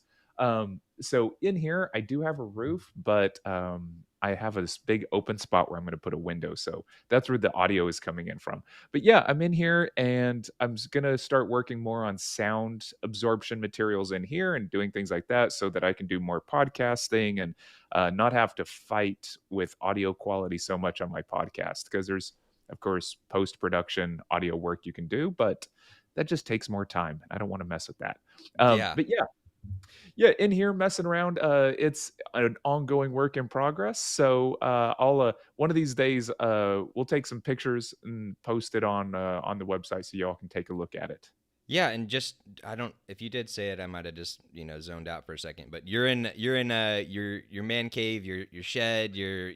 So in here, I do have a roof, but I have this big open spot where I'm going to put a window. So that's where the audio is coming in from. But yeah, I'm in here and I'm going to start working more on sound absorption materials in here and doing things like that so that I can do more podcasting and not have to fight with audio quality so much on my podcast. Because there's, of course, post production audio work you can do, but that just takes more time. I don't want to mess with that. Yeah. But yeah, in here messing around. It's an ongoing work in progress. So I'll one of these days we'll take some pictures and post it on the website so y'all can take a look at it. Yeah, and just I don't if you did say it, I might have just zoned out for a second. But you're in your man cave, your shed, your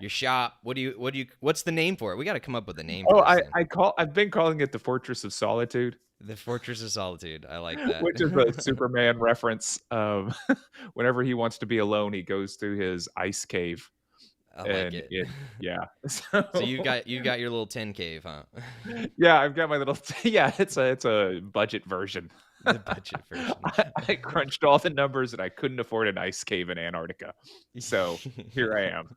shop. What's the name for it? We got to come up with a name for Oh, this thing. I've been calling it the Fortress of Solitude. The Fortress of Solitude. I like that. Which is a Superman reference. Whenever he wants to be alone, he goes to his ice cave, I like and it. yeah. So you got your little tin cave, huh? Yeah, I've got my little yeah. It's a budget version. The budget version. I crunched all the numbers and I couldn't afford an ice cave in Antarctica, so here I am.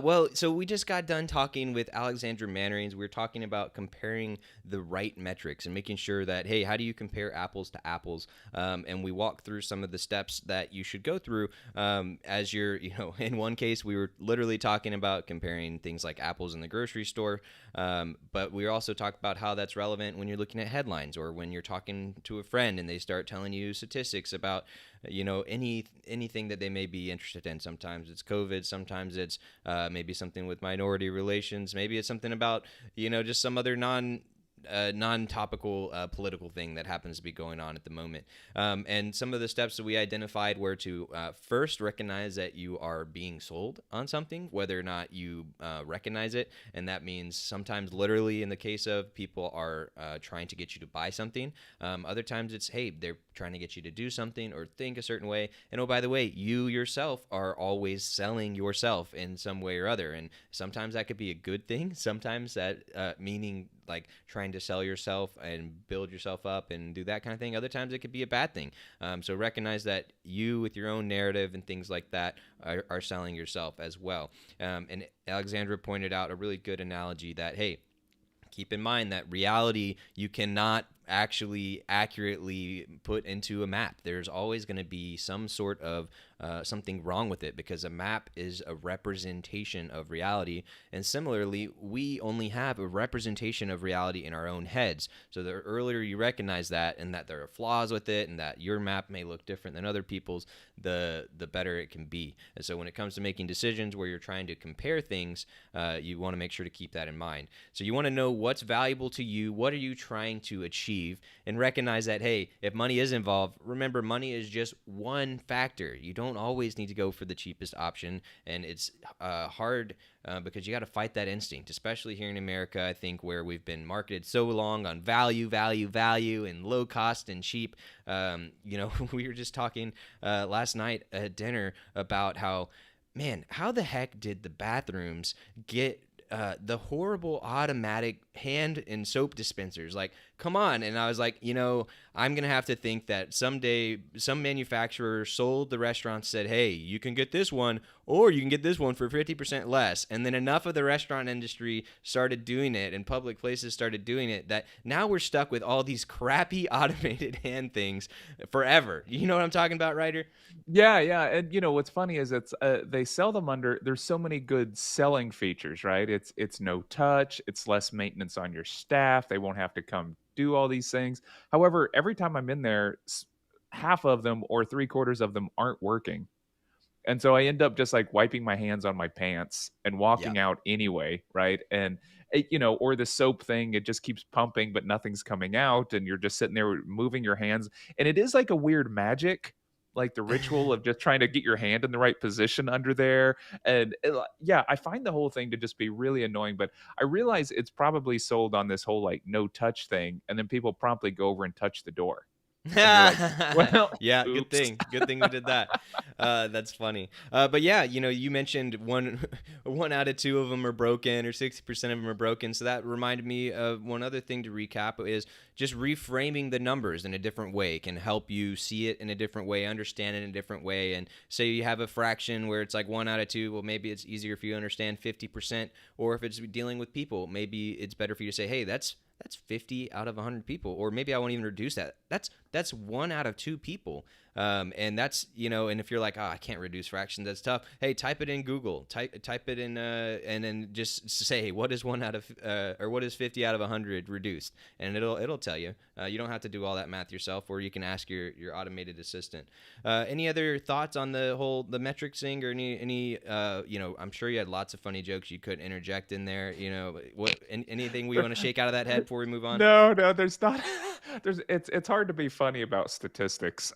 Well, so we just got done talking with Alexandra Mannerings. We were talking about comparing the right metrics and making sure that, hey, how do you compare apples to apples? And we walked through some of the steps that you should go through as you're, in one case, we were literally talking about comparing things like apples in the grocery store. But we also talked about how that's relevant when you're looking at headlines or when you're talking to a friend and they start telling you statistics about anything that they may be interested in. Sometimes it's COVID, sometimes it's maybe something with minority relations, maybe it's something about just some other non-topical political thing that happens to be going on at the moment. And some of the steps that we identified were to first recognize that you are being sold on something, whether or not you recognize it. And that means sometimes literally in the case of people are trying to get you to buy something. Other times it's, hey, they're trying to get you to do something or think a certain way. And oh, by the way, you yourself are always selling yourself in some way or other. And sometimes that could be a good thing. Sometimes that meaning like trying to sell yourself and build yourself up and do that kind of thing. Other times it could be a bad thing. So recognize that you with your own narrative and things like that are selling yourself as well. And Alexandra pointed out a really good analogy that, hey, keep in mind that reality you cannot actually accurately put into a map. There's always going to be some sort of something wrong with it because a map is a representation of reality. And similarly, we only have a representation of reality in our own heads. So the earlier you recognize that and that there are flaws with it and that your map may look different than other people's, the better it can be. And so when it comes to making decisions where you're trying to compare things, you want to make sure to keep that in mind. So you want to know what's valuable to you, what are you trying to achieve, and recognize that, hey, if money is involved, remember money is just one factor. You don't always need to go for the cheapest option, and it's hard because you got to fight that instinct, especially here in America, I think, where we've been marketed so long on value, and low cost and cheap. We were just talking last night at dinner about how the heck did the bathrooms get the horrible automatic hand and soap dispensers? Like, come on. And I was like, I'm going to have to think that someday some manufacturer sold the restaurant, said, hey, you can get this one or you can get this one for 50% less. And then enough of the restaurant industry started doing it and public places started doing it that now we're stuck with all these crappy automated hand things forever. You know what I'm talking about, Ryder? Yeah. And what's funny is they sell them under. There's so many good selling features, right? It's no touch. It's less maintenance on your staff. They won't have to come do all these things. However, every time I'm in there, half of them or 3/4 of them aren't working. And so I end up just like wiping my hands on my pants and Yeah. walking out anyway, right? And or the soap thing, it just keeps pumping, but nothing's coming out, and you're just sitting there moving your hands. And it is like a weird magic, like the ritual of just trying to get your hand in the right position under there. And yeah, I find the whole thing to just be really annoying, but I realize it's probably sold on this whole like no touch thing. And then people promptly go over and touch the door. And you're like, well, Yeah, good oops. thing. Good thing we did that. That's funny. But yeah, you mentioned one one out of two of them are broken, or 60% of them are broken. So that reminded me of one other thing to recap is just reframing the numbers in a different way can help you see it in a different way, understand it in a different way. And say you have a fraction where it's like 1 out of 2. Well, maybe it's easier for you to understand 50%, or if it's dealing with people, maybe it's better for you to say, hey, that's 50 out of 100 people, or maybe I won't even reduce that. That's 1 out of 2 people. And that's, and if you're like, oh, I can't reduce fractions, that's tough. Hey, type it in Google, type it in, and then just say, hey, what is or what is 50 out of 100 reduced? And it'll tell you. You don't have to do all that math yourself, or you can ask your automated assistant. Any other thoughts on the metrics thing, or any I'm sure you had lots of funny jokes you could interject in there. Anything we want to shake out of that head before we move on? No, there's not. It's hard to be funny about statistics.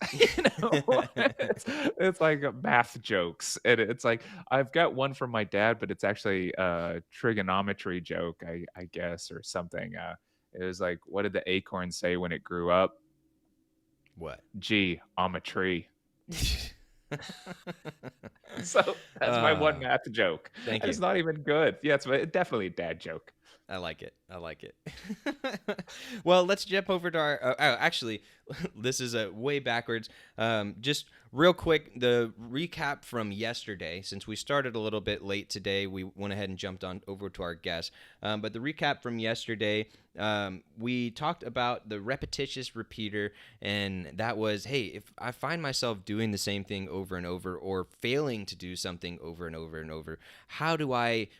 It's like math jokes, and it's like I've got one from my dad, but it's actually a trigonometry joke, I guess, or something. It was like, what did the acorn say when it grew up? What? Gee, I'm a tree. So that's my one math joke. Thank And it's you. not even good. Yeah, it's definitely a dad joke. I like it. Well, let's jump over to our. Actually, this is a way backwards. Just real quick, the recap from yesterday. Since we started a little bit late today, we went ahead and jumped on over to our guest. But the recap from yesterday, we talked about the repetitious repeater, and that was, hey, if I find myself doing the same thing over and over, or failing to do something over and over and over,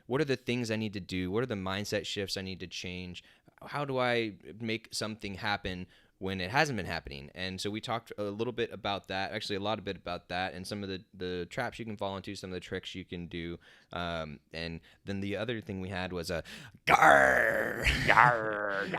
what are the things I need to do? What are the mindset shifts I need to change? How do I make something happen when it hasn't been happening? And so we talked a little bit about that, actually a lot of bit about that, and some of the traps you can fall into, some of the tricks you can do. And then the other thing we had was a gar.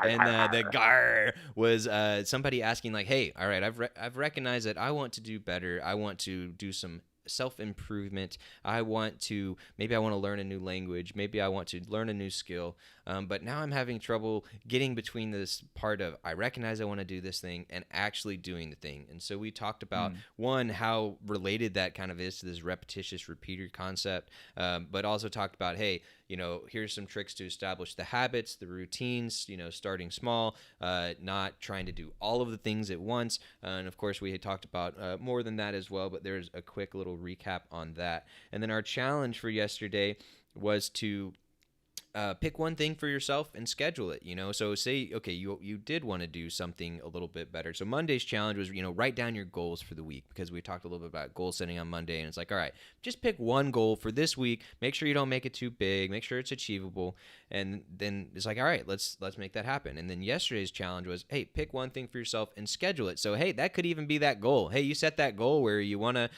And the gar was somebody asking like, hey, all right, I've recognized that I want to do better. I want to do some self-improvement. Maybe I want to learn a new language. Maybe I want to learn a new skill. But now I'm having trouble getting between this part of I recognize I want to do this thing and actually doing the thing. And so we talked about one, how related that kind of is to this repetitious repeater concept, but also talked about, hey, here's some tricks to establish the habits, the routines, starting small, not trying to do all of the things at once. And of course, we had talked about more than that as well, but there's a quick little recap on that. And then our challenge for yesterday was to pick one thing for yourself and schedule it, So say, okay, you did want to do something a little bit better. So Monday's challenge was, write down your goals for the week, because we talked a little bit about goal setting on Monday, and it's like, all right, just pick one goal for this week. Make sure you don't make it too big. Make sure it's achievable. And then it's like, all right, let's make that happen. And then yesterday's challenge was, hey, pick one thing for yourself and schedule it. So, hey, that could even be that goal. Hey, you set that goal where you wanted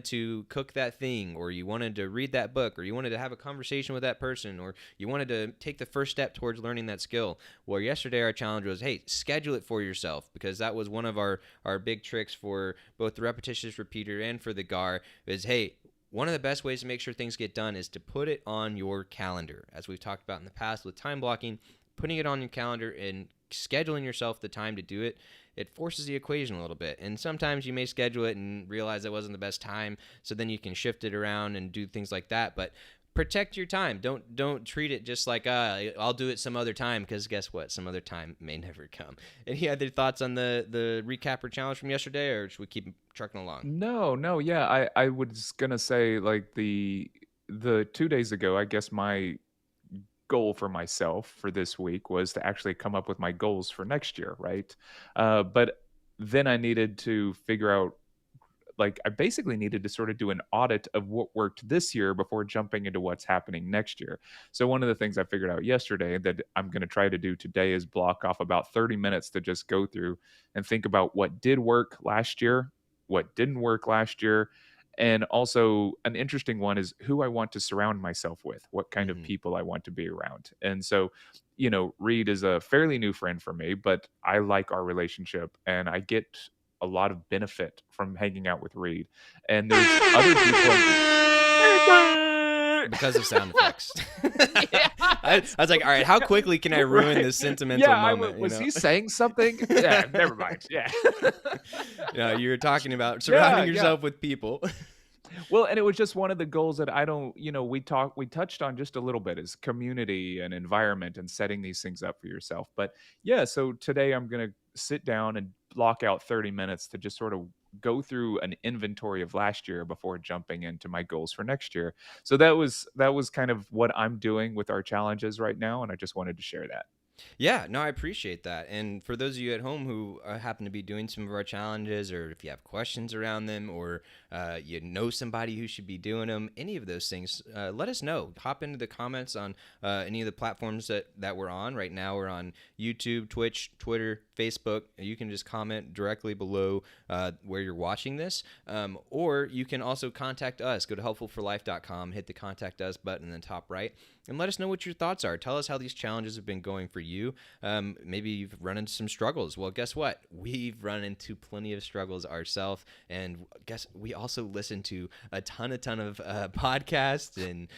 to cook that thing, or you wanted to read that book, or you wanted to have a conversation with that person, or you wanted to take the first step towards learning that skill. Well, yesterday our challenge was, hey, schedule it for yourself, because that was one of our big tricks for both the repetitious repeater and for the GAR is, hey, one of the best ways to make sure things get done is to put it on your calendar. As we've talked about in the past with time blocking, putting it on your calendar and scheduling yourself the time to do it, it forces the equation a little bit. And sometimes you may schedule it and realize that wasn't the best time, so then you can shift it around and do things like that. But protect your time. Don't treat it just like I'll do it some other time, because guess what? Some other time may never come. Any other thoughts on the recap or challenge from yesterday, or should we keep trucking along? No, yeah. I was gonna say, like, the 2 days ago, I guess my goal for myself for this week was to actually come up with my goals for next year, right? But then I needed to figure out, like, I basically needed to sort of do an audit of what worked this year before jumping into what's happening next year. So one of the things I figured out yesterday that I'm going to try to do today is block off about 30 minutes to just go through and think about what did work last year, what didn't work last year, And also an interesting one is who I want to surround myself with, what kind of people I want to be around. And so, Reed is a fairly new friend for me, but I like our relationship and I get a lot of benefit from hanging out with Reed. And there's other people. Because of sound effects. Yeah, I was like, all right, how quickly can I ruin this sentimental moment? Was he saying something? Yeah, never mind. Yeah. You were talking about Yeah, surrounding yourself with people. Well, and it was just one of the goals that I don't, we touched on just a little bit is community and environment and setting these things up for yourself. But yeah, so today I'm going to sit down and block out 30 minutes to just sort of go through an inventory of last year before jumping into my goals for next year. So that was kind of what I'm doing with our challenges right now, and I just wanted to share that. Yeah, no, I appreciate that. And for those of you at home who happen to be doing some of our challenges, or if you have questions around them, or you know somebody who should be doing them, any of those things, let us know. Hop into the comments on any of the platforms that we're on. Right now, we're on YouTube, Twitch, Twitter, Facebook. You can just comment directly below where you're watching this. Or you can also contact us. Go to helpfulforlife.com, hit the contact us button in the top right, and let us know what your thoughts are. Tell us how these challenges have been going for you. Maybe you've run into some struggles. Well, guess what? We've run into plenty of struggles ourselves, and guess we also listen to a ton of podcasts and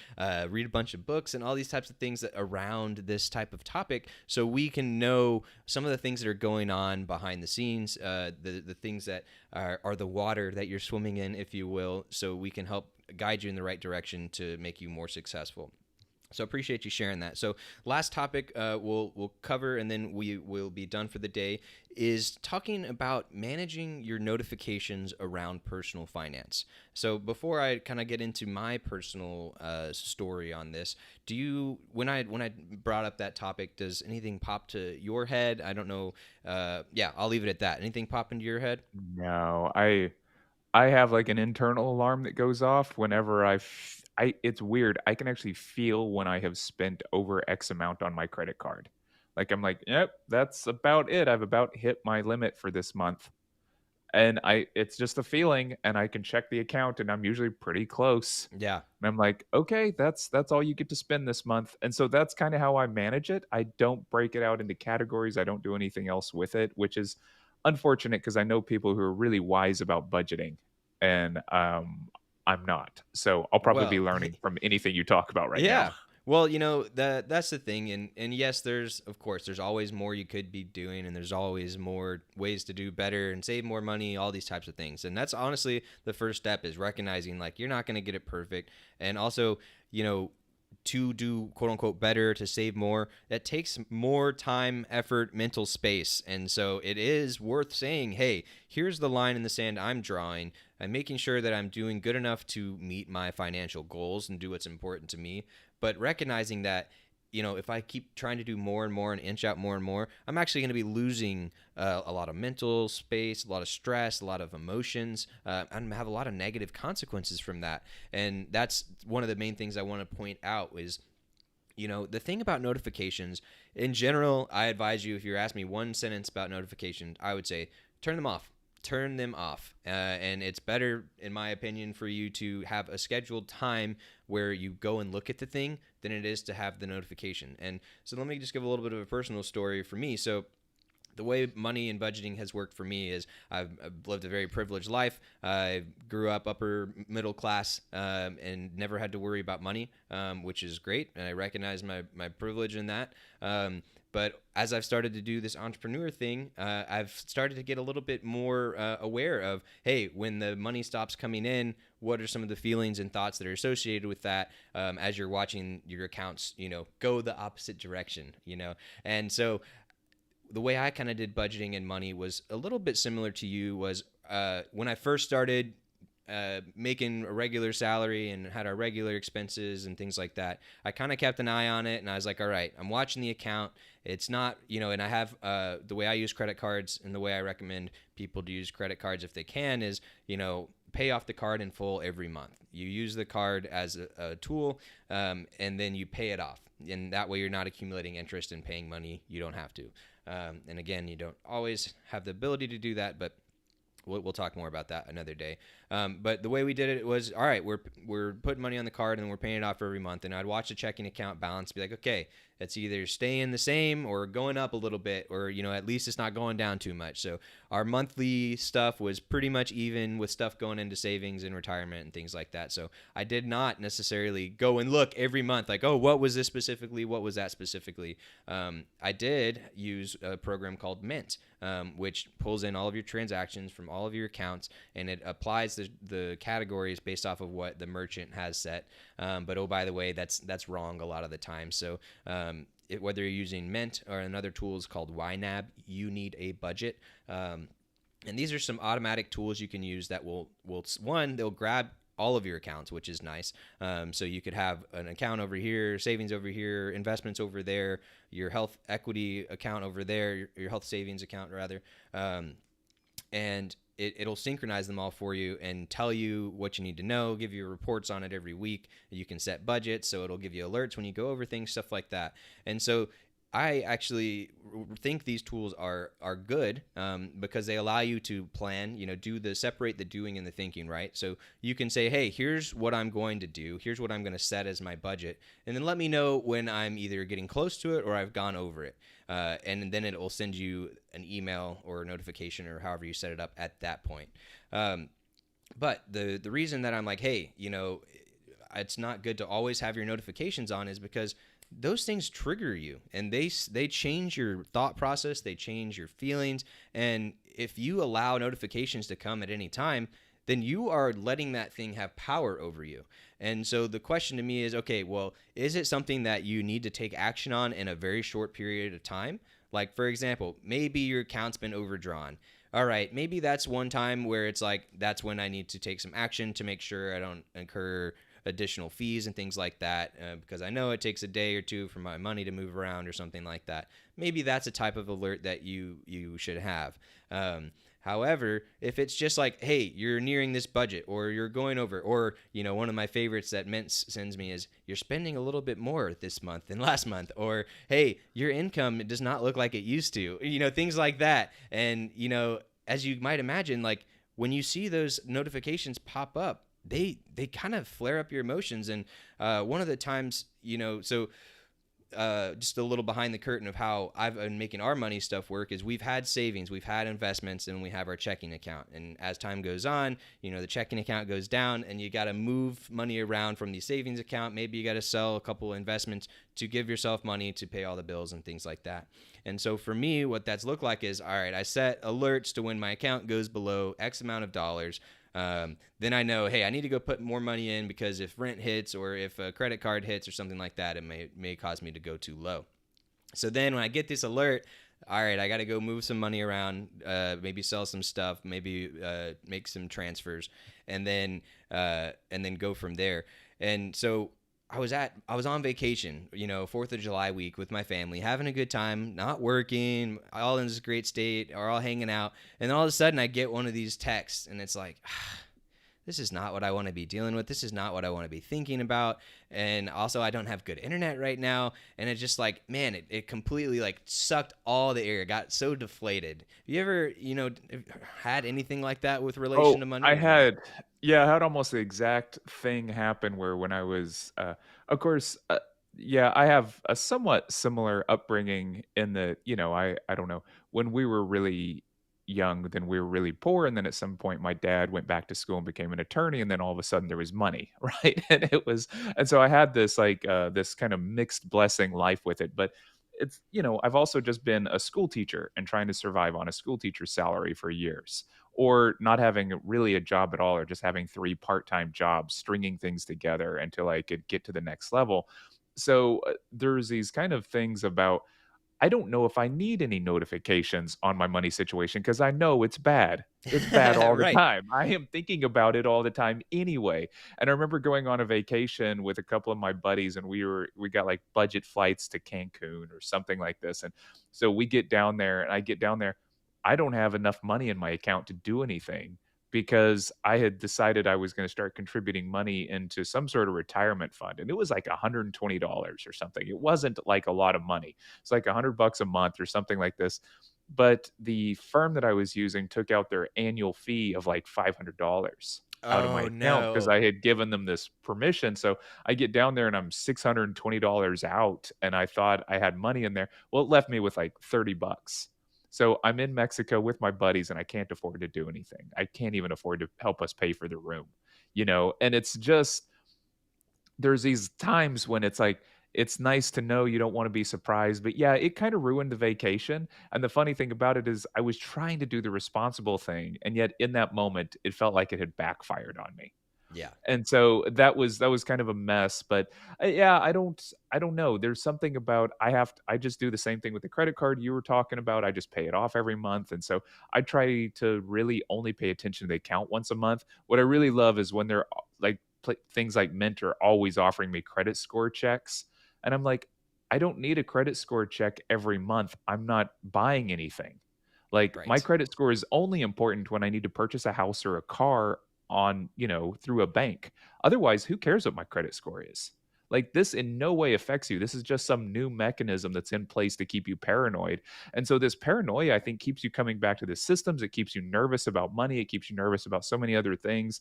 read a bunch of books and all these types of things that around this type of topic, so we can know some of the things that are going on behind the scenes, the things that are the water that you're swimming in, if you will, so we can help guide you in the right direction to make you more successful. So appreciate you sharing that. So last topic we'll cover, and then we will be done for the day, is talking about managing your notifications around personal finance. So before I kind of get into my personal story on this, when I brought up that topic, does anything pop to your head? I don't know. Yeah, I'll leave it at that. Anything pop into your head? No, I have like an internal alarm that goes off whenever it's weird. I can actually feel when I have spent over X amount on my credit card. Like I'm like, yep, that's about it. I've about hit my limit for this month. And it's just a feeling, and I can check the account and I'm usually pretty close. Yeah. And I'm like, okay, that's all you get to spend this month. And so that's kind of how I manage it. I don't break it out into categories. I don't do anything else with it, which is unfortunate because I know people who are really wise about budgeting, and I'm not. So I'll probably be Well, learning from anything you talk about right yeah. now. Well, that's the thing, and yes, there's always more you could be doing, and there's always more ways to do better and save more money, all these types of things. And that's honestly the first step, is recognizing like you're not going to get it perfect, and also, to do quote unquote better, to save more, that takes more time, effort, mental space. And so it is worth saying, hey, here's the line in the sand I'm drawing. I'm making sure that I'm doing good enough to meet my financial goals and do what's important to me, but recognizing that, if I keep trying to do more and more and inch out more and more, I'm actually going to be losing a lot of mental space, a lot of stress, a lot of emotions, and have a lot of negative consequences from that. And that's one of the main things I want to point out is, the thing about notifications in general. I advise you, if you're asking me one sentence about notifications, I would say turn them off. Turn them off. And it's better, in my opinion, for you to have a scheduled time where you go and look at the thing than it is to have the notification. And so let me just give a little bit of a personal story for me. So the way money and budgeting has worked for me is I've lived a very privileged life. I grew up upper middle class and never had to worry about money, which is great. And I recognize my privilege in that. But as I've started to do this entrepreneur thing, I've started to get a little bit more aware of, hey, when the money stops coming in, what are some of the feelings and thoughts that are associated with that as you're watching your accounts, go the opposite direction, And so the way I kind of did budgeting and money was a little bit similar to you. Was when I first started making a regular salary and had our regular expenses and things like that, I kind of kept an eye on it, and I was like, all right, I'm watching the account. It's not, and I have the way I use credit cards, and the way I recommend people to use credit cards if they can is, pay off the card in full every month. You use the card as a tool, and then you pay it off. And that way you're not accumulating interest and paying money you don't have to. And again, you don't always have the ability to do that, but we'll talk more about that another day. But the way we did it was, all right, we're putting money on the card and we're paying it off every month. And I'd watch the checking account balance, be like, okay, it's either staying the same or going up a little bit, or at least it's not going down too much. So our monthly stuff was pretty much even, with stuff going into savings and retirement and things like that. So I did not necessarily go and look every month like, oh, what was this specifically? What was that specifically? I did use a program called Mint, which pulls in all of your transactions from all of your accounts, and it applies the categories based off of what the merchant has set. But oh, by the way, that's wrong a lot of the time. So whether you're using Mint or another tool is called YNAB, you need a budget. And these are some automatic tools you can use that will one, they'll grab all of your accounts, which is nice. So you could have an account over here, savings over here, investments over there, your health equity account over there, your health savings account rather. And it'll synchronize them all for you and tell you what you need to know, give you reports on it every week. You can set budgets, so it'll give you alerts when you go over things, stuff like that. And so I actually think these tools are good because they allow you to plan, separate the doing and the thinking, right? So you can say, hey, here's what I'm going to do. Here's what I'm going to set as my budget. And then let me know when I'm either getting close to it or I've gone over it. And then it will send you an email or a notification or however you set it up at that point. But the reason that I'm like, hey, it's not good to always have your notifications on is because those things trigger you, and they change your thought process, they change your feelings. And if you allow notifications to come at any time, then you are letting that thing have power over you. And so the question to me is, okay, well, is it something that you need to take action on in a very short period of time? Like, for example, maybe your account's been overdrawn. All right, maybe that's one time where it's like, that's when I need to take some action to make sure I don't incur additional fees and things like that, because I know it takes a day or two for my money to move around or something like that. Maybe that's a type of alert that you should have. However, if it's just like, hey, you're nearing this budget, or you're going over, or one of my favorites that Mint sends me is, you're spending a little bit more this month than last month, or hey, your income does not look like it used to, things like that. And as you might imagine, like when you see those notifications pop up, they kind of flare up your emotions. And one of the times, just a little behind the curtain of how I've been making our money stuff work is, we've had savings, we've had investments, and we have our checking account. And as time goes on, the checking account goes down, and you got to move money around from the savings account. Maybe you got to sell a couple of investments to give yourself money to pay all the bills and things like that. And so for me, what that's looked like is, all right, I set alerts to when my account goes below X amount of dollars. Then I know, hey, I need to go put more money in, because if rent hits or if a credit card hits or something like that, it may cause me to go too low. So then when I get this alert, all right, I got to go move some money around, maybe sell some stuff, maybe make some transfers, and then go from there. And so I was on vacation, 4th of July week with my family, having a good time, not working, all in this great state, or all hanging out. And then all of a sudden I get one of these texts, and it's like, this is not what I want to be dealing with. This is not what I want to be thinking about. And also, I don't have good internet right now. And it's just like, man, it completely like sucked all the air. It got so deflated. Have you ever, had anything like that with relation to money? I had almost the exact thing happen where when I was, of course, I have a somewhat similar upbringing in that, I don't know, when we were really young, then we were really poor. And then at some point, my dad went back to school and became an attorney. And then all of a sudden there was money, right? And so I had this this kind of mixed blessing life with it. But it's, I've also just been a school teacher and trying to survive on a school teacher's salary for years, or not having really a job at all, or just having 3 part-time jobs, stringing things together until I could get to the next level. So there's these kind of things about, I don't know if I need any notifications on my money situation, because I know it's bad. It's bad all the Right. time. I am thinking about it all the time anyway. And I remember going on a vacation with a couple of my buddies, and we got like budget flights to Cancun or something like this. And so we get down there, and I get down there, I don't have enough money in my account to do anything, because I had decided I was going to start contributing money into some sort of retirement fund. And it was like $120 or something. It wasn't like a lot of money. It's like $100 a month or something like this. but the firm that I was using took out their annual fee of like $500 out of my Oh account because no. I had given them this permission. So I get down there and I'm $620 out, and I thought I had money in there. Well, it left me with like $30. So I'm in Mexico with my buddies and I can't afford to do anything. I can't even afford to help us pay for the room, and it's just there's these times when it's like it's nice to know you don't want to be surprised, but yeah, it kind of ruined the vacation. And the funny thing about it is I was trying to do the responsible thing, and yet in that moment it felt like it had backfired on me. Yeah. And so that was kind of a mess, but yeah, I don't know. There's something about I just do the same thing with the credit card you were talking about. I just pay it off every month, and so I try to really only pay attention to the account once a month. What I really love is when they're like things like Mint are always offering me credit score checks, and I'm like, I don't need a credit score check every month. I'm not buying anything. Like my Right. credit score is only important when I need to purchase a house or a car on, through a bank. Otherwise, who cares what my credit score is? Like this in no way affects you. This is just some new mechanism that's in place to keep you paranoid. And so this paranoia, I think, keeps you coming back to the systems. It keeps you nervous about money. It keeps you nervous about so many other things.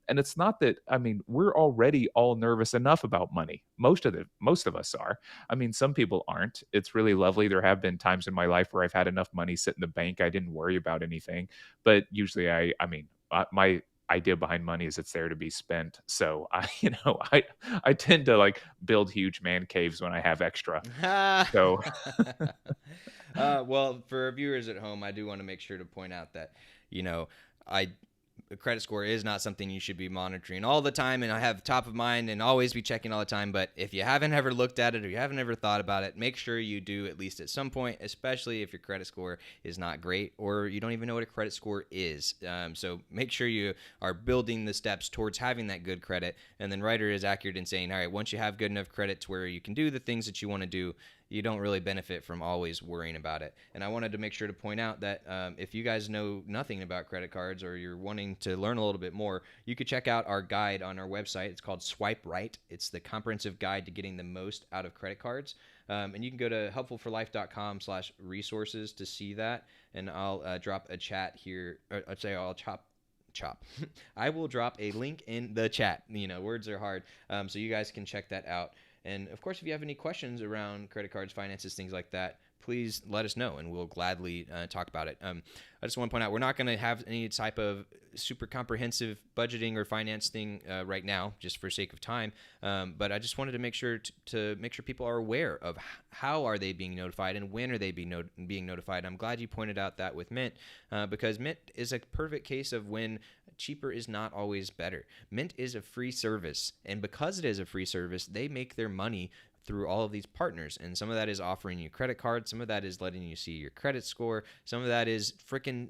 And it's not that, I mean, we're already all nervous enough about money. Most of us are. I mean, some people aren't. It's really lovely. There have been times in my life where I've had enough money sit in the bank. I didn't worry about anything. But usually my idea behind money is it's there to be spent. So I tend to like build huge man caves when I have extra. So Well, for our viewers at home, I do want to make sure to point out that, you know, I a credit score is not something you should be monitoring all the time and I have top of mind and always be checking all the time. But if you haven't ever looked at it or you haven't ever thought about it, make sure you do at least at some point, especially if your credit score is not great or you don't even know what a credit score is. So make sure you are building the steps towards having that good credit. And then Ryder is accurate in saying, all right, once you have good enough credit to where you can do the things that you want to do, you don't really benefit from always worrying about it. And I wanted to make sure to point out that if you guys know nothing about credit cards or you're wanting to learn a little bit more, you could check out our guide on our website. It's called Swipe Right. It's the comprehensive guide to getting the most out of credit cards. And you can go to helpfulforlife.com/resources to see that. And I'll drop a chat here. I'll chop. I will drop a link in the chat. Words are hard. So you guys can check that out. And of course, if you have any questions around credit cards, finances, things like that, please let us know and we'll gladly talk about it. I just want to point out we're not going to have any type of super comprehensive budgeting or finance thing right now, just for sake of time. But I just wanted to make sure to make sure people are aware of how are they being notified and when are they being notified. I'm glad you pointed out that with Mint because Mint is a perfect case of when cheaper is not always better. Mint is a free service, and because it is a free service, they make their money through all of these partners. And some of that is offering you credit cards, some of that is letting you see your credit score, some of that is freaking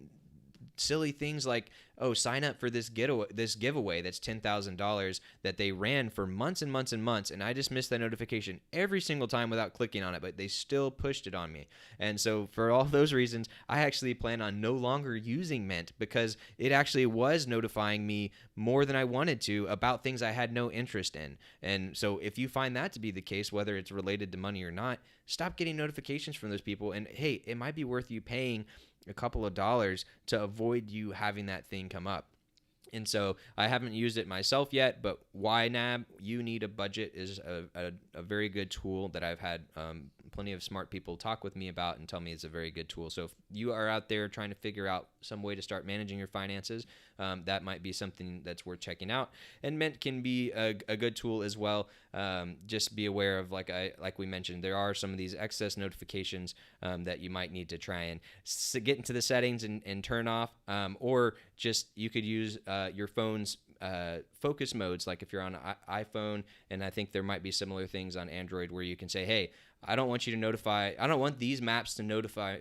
silly things like, oh, sign up for this giveaway that's $10,000 that they ran for months and months and months, and I just missed that notification every single time without clicking on it, but they still pushed it on me. And so for all those reasons, I actually plan on no longer using Mint because it actually was notifying me more than I wanted to about things I had no interest in. And so if you find that to be the case, whether it's related to money or not, stop getting notifications from those people. And hey, it might be worth you paying a couple of dollars to avoid you having that thing come up. And so I haven't used it myself yet, but YNAB, You Need a Budget, is a very good tool that I've had plenty of smart people talk with me about and tell me it's a very good tool. So if you are out there trying to figure out some way to start managing your finances, that might be something that's worth checking out. And Mint can be a good tool as well. Just be aware of, like we mentioned, there are some of these excess notifications that you might need to try and get into the settings and turn off, or just you could use your phone's focus modes, like if you're on an iPhone, and I think there might be similar things on Android where you can say, hey, I don't want these maps to notify.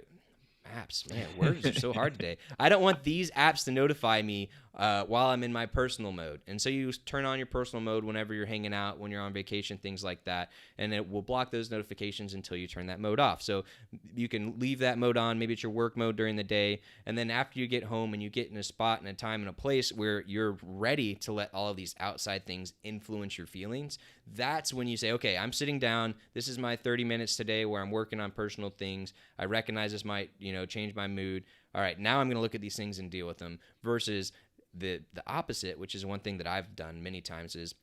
Apps, man, words are so hard today. I don't want these apps to notify me while I'm in my personal mode. And so you turn on your personal mode whenever you're hanging out, when you're on vacation, things like that. And it will block those notifications until you turn that mode off. So you can leave that mode on. Maybe it's your work mode during the day. And then after you get home and you get in a spot and a time and a place where you're ready to let all of these outside things influence your feelings, that's when you say, okay, I'm sitting down. This is my 30 minutes today where I'm working on personal things. I recognize this might, change my mood. All right, now I'm going to look at these things and deal with them, versus the opposite, which is one thing that I've done many times, is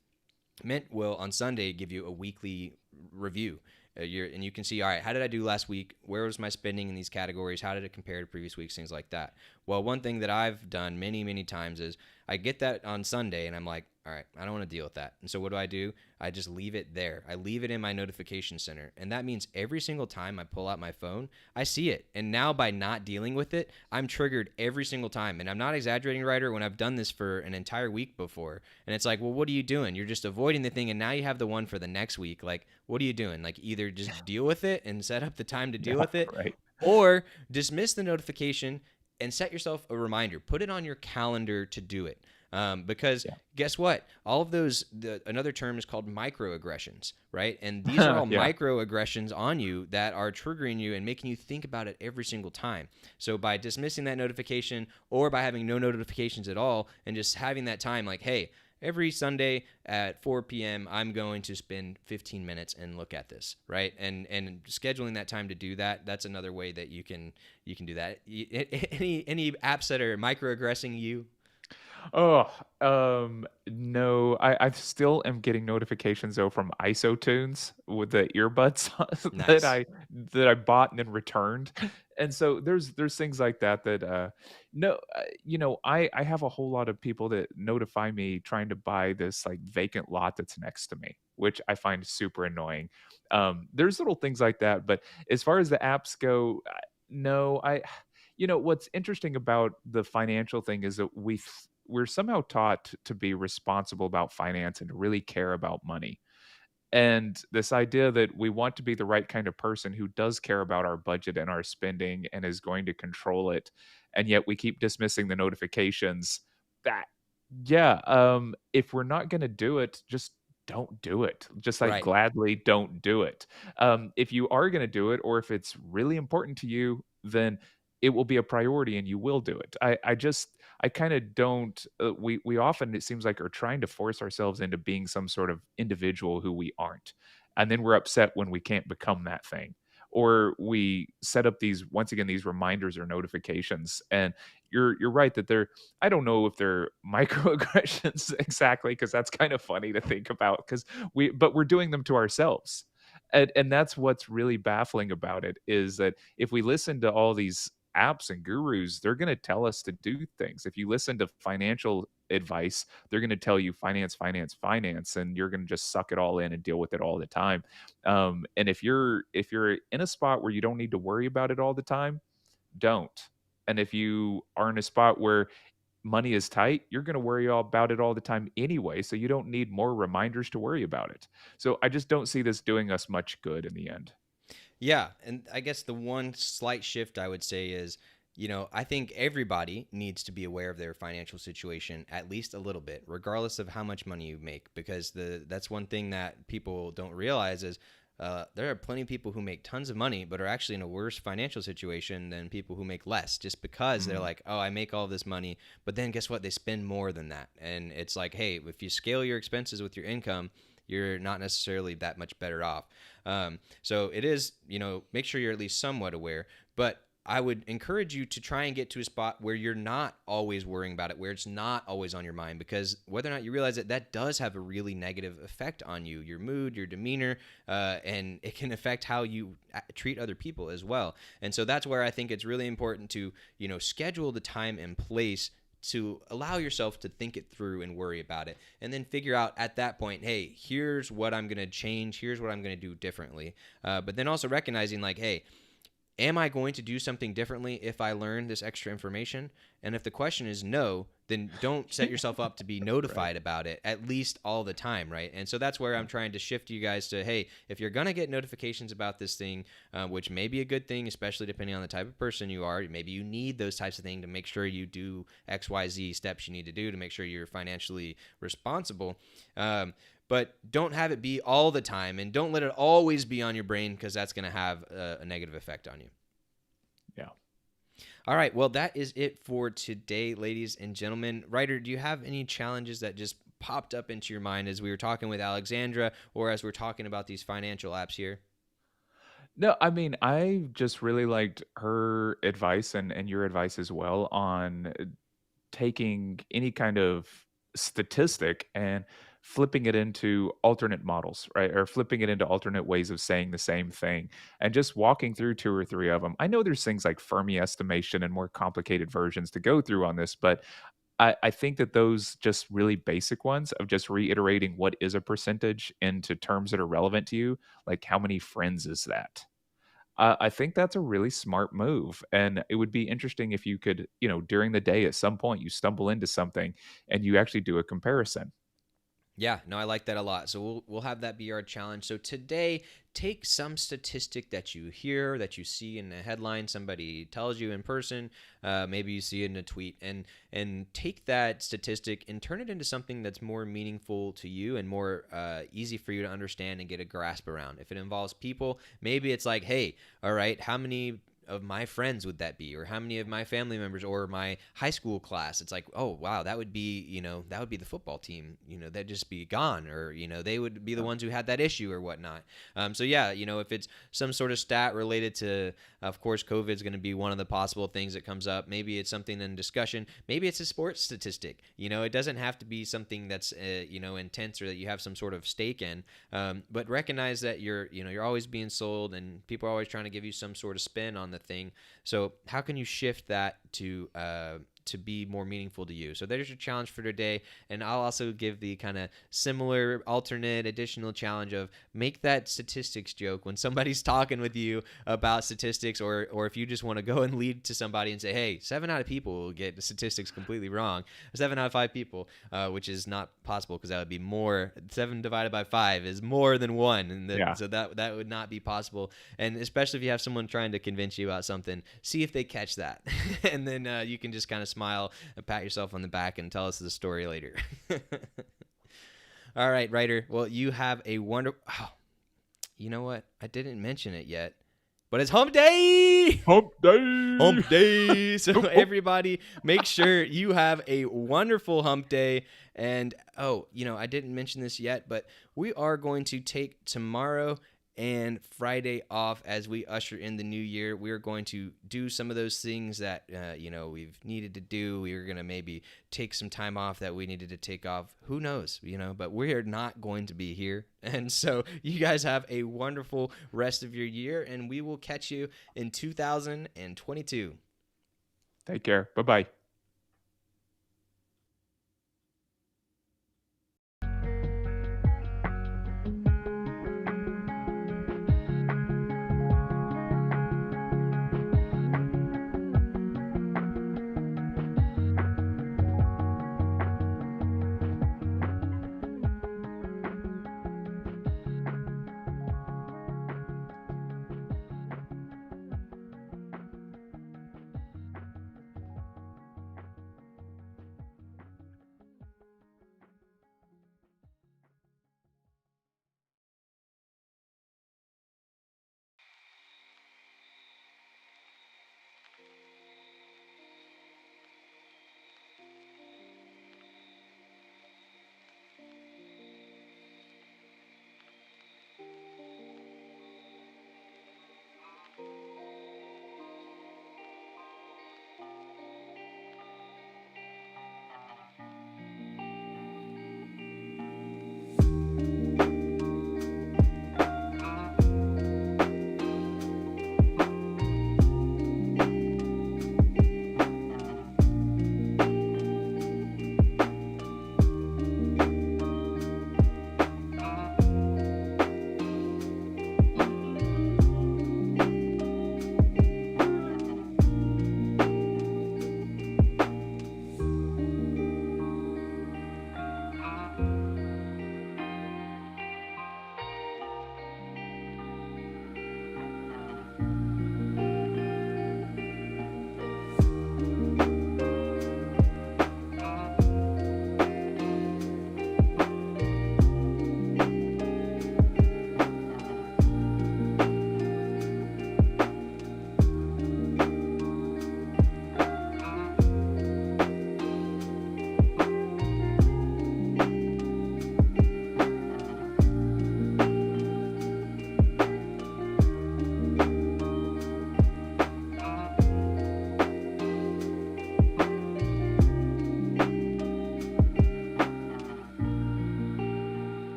Mint will on Sunday give you a weekly review. And you can see, all right, how did I do last week? Where was my spending in these categories? How did it compare to previous weeks? Things like that. Well, one thing that I've done many, many times is I get that on Sunday and I'm like, all right, I don't want to deal with that. And so what do? I just leave it there. I leave it in my notification center. And that means every single time I pull out my phone, I see it. And now by not dealing with it, I'm triggered every single time. And I'm not exaggerating, Ryder, when I've done this for an entire week before. And it's like, well, what are you doing? You're just avoiding the thing. And now you have the one for the next week. Like, what are you doing? Like, either just deal with it and set up the time to deal with it, right. or dismiss the notification and set yourself a reminder. Put it on your calendar to do it. Because guess what? All of those, another term is called microaggressions, right? And these are all microaggressions on you that are triggering you and making you think about it every single time. So by dismissing that notification, or by having no notifications at all and just having that time, like, hey, every Sunday at 4 p.m., I'm going to spend 15 minutes and look at this, right? And scheduling that time to do that, that's another way that you can do that. Any apps that are microaggressing you? Oh, no. I still am getting notifications though from isotunes with the earbuds Nice. that I bought and then returned. And so there's things like that no, I have a whole lot of people that notify me trying to buy this like vacant lot that's next to me, which I find super annoying. There's little things like that, but as far as the apps go, no, what's interesting about the financial thing is that we're somehow taught to be responsible about finance and to really care about money. And this idea that we want to be the right kind of person who does care about our budget and our spending and is going to control it. And yet we keep dismissing the notifications. That, if we're not going to do it, just don't do it. Just like Right. gladly don't do it. If you are going to do it, or if it's really important to you, then it will be a priority and you will do it. I kind of don't. We often, it seems like, are trying to force ourselves into being some sort of individual who we aren't, and then we're upset when we can't become that thing. Or we set up these reminders or notifications, and you're right that they're. I don't know if they're microaggressions exactly, because that's kind of funny to think about. But we're doing them to ourselves. And that's what's really baffling about it, is that if we listen to all these apps and gurus, they're going to tell us to do things. If you listen to financial advice, they're going to tell you finance, finance, finance, and you're going to just suck it all in and deal with it all the time. And if you're in a spot where you don't need to worry about it all the time, don't. And if you are in a spot where money is tight, you're going to worry about it all the time anyway, so you don't need more reminders to worry about it. So I just don't see this doing us much good in the end. Yeah, and I guess the one slight shift I would say is, I think everybody needs to be aware of their financial situation at least a little bit, regardless of how much money you make, because that's one thing that people don't realize is there are plenty of people who make tons of money but are actually in a worse financial situation than people who make less, just because they're like, oh, I make all this money, but then guess what? They spend more than that. And it's like, hey, if you scale your expenses with your income, you're not necessarily that much better off. So it is, make sure you're at least somewhat aware. But I would encourage you to try and get to a spot where you're not always worrying about it, where it's not always on your mind, because whether or not you realize it, that does have a really negative effect on you, your mood, your demeanor, and it can affect how you treat other people as well. And so that's where I think it's really important to, schedule the time and place to allow yourself to think it through and worry about it, and then figure out at that point, hey, here's what I'm going to change. Here's what I'm going to do differently. But then also recognizing, like, hey, am I going to do something differently if I learn this extra information? And if the question is no, then don't set yourself up to be notified about it at least all the time, right? And so that's where I'm trying to shift you guys to, hey, if you're going to get notifications about this thing, which may be a good thing, especially depending on the type of person you are, maybe you need those types of things to make sure you do XYZ steps you need to do to make sure you're financially responsible. But don't have it be all the time, and don't let it always be on your brain, because that's going to have a negative effect on you. Yeah. All right. Well, that is it for today, ladies and gentlemen. Ryder, do you have any challenges that just popped up into your mind as we were talking with Alexandra, or as we're talking about these financial apps here? No, I mean, I just really liked her advice and your advice as well on taking any kind of statistic and flipping it into alternate models, right? Or flipping it into alternate ways of saying the same thing and just walking through two or three of them. I know there's things like Fermi estimation and more complicated versions to go through on this, but I think that those just really basic ones of just reiterating what is a percentage into terms that are relevant to you, like how many friends is that? I think that's a really smart move. And it would be interesting if you could, during the day at some point, you stumble into something and you actually do a comparison. Yeah, no, I like that a lot. So we'll have that be our challenge. So today, take some statistic that you hear, that you see in a headline, somebody tells you in person, maybe you see it in a tweet, and take that statistic and turn it into something that's more meaningful to you and more easy for you to understand and get a grasp around. If it involves people, maybe it's like, hey, all right, how many of my friends would that be, or how many of my family members, or my high school class? It's like, oh wow, that would be that would be the football team, that'd just be gone, or they would be the ones who had that issue or whatnot. So yeah, if it's some sort of stat related to, of course, COVID is going to be one of the possible things that comes up. Maybe it's something in discussion, maybe it's a sports statistic. It doesn't have to be something that's intense or that you have some sort of stake in, but recognize that you're always being sold, and people are always trying to give you some sort of spin on the thing. So how can you shift that to be more meaningful to you? So there's your challenge for today. And I'll also give the kind of similar alternate additional challenge of make that statistics joke when somebody's talking with you about statistics, or if you just want to go and lead to somebody and say, hey, 7 out of people will get the statistics completely wrong. 7 out of 5 people, which is not possible, because that would be more. 7 divided by 5 is more than 1. And so that would not be possible. And especially if you have someone trying to convince you about something, see if they catch that. And then you can just kind of smile and pat yourself on the back and tell us the story later. All right, Ryder. Well, you have a wonderful... Oh, you know what? I didn't mention it yet, but it's hump day! Hump day! Hump day! So everybody, make sure you have a wonderful hump day. And, I didn't mention this yet, but we are going to take tomorrow and Friday off as we usher in the new year. We're going to do some of those things that, we've needed to do. We're going to maybe take some time off that we needed to take off. Who knows, but we are not going to be here. And so you guys have a wonderful rest of your year, and we will catch you in 2022. Take care. Bye-bye.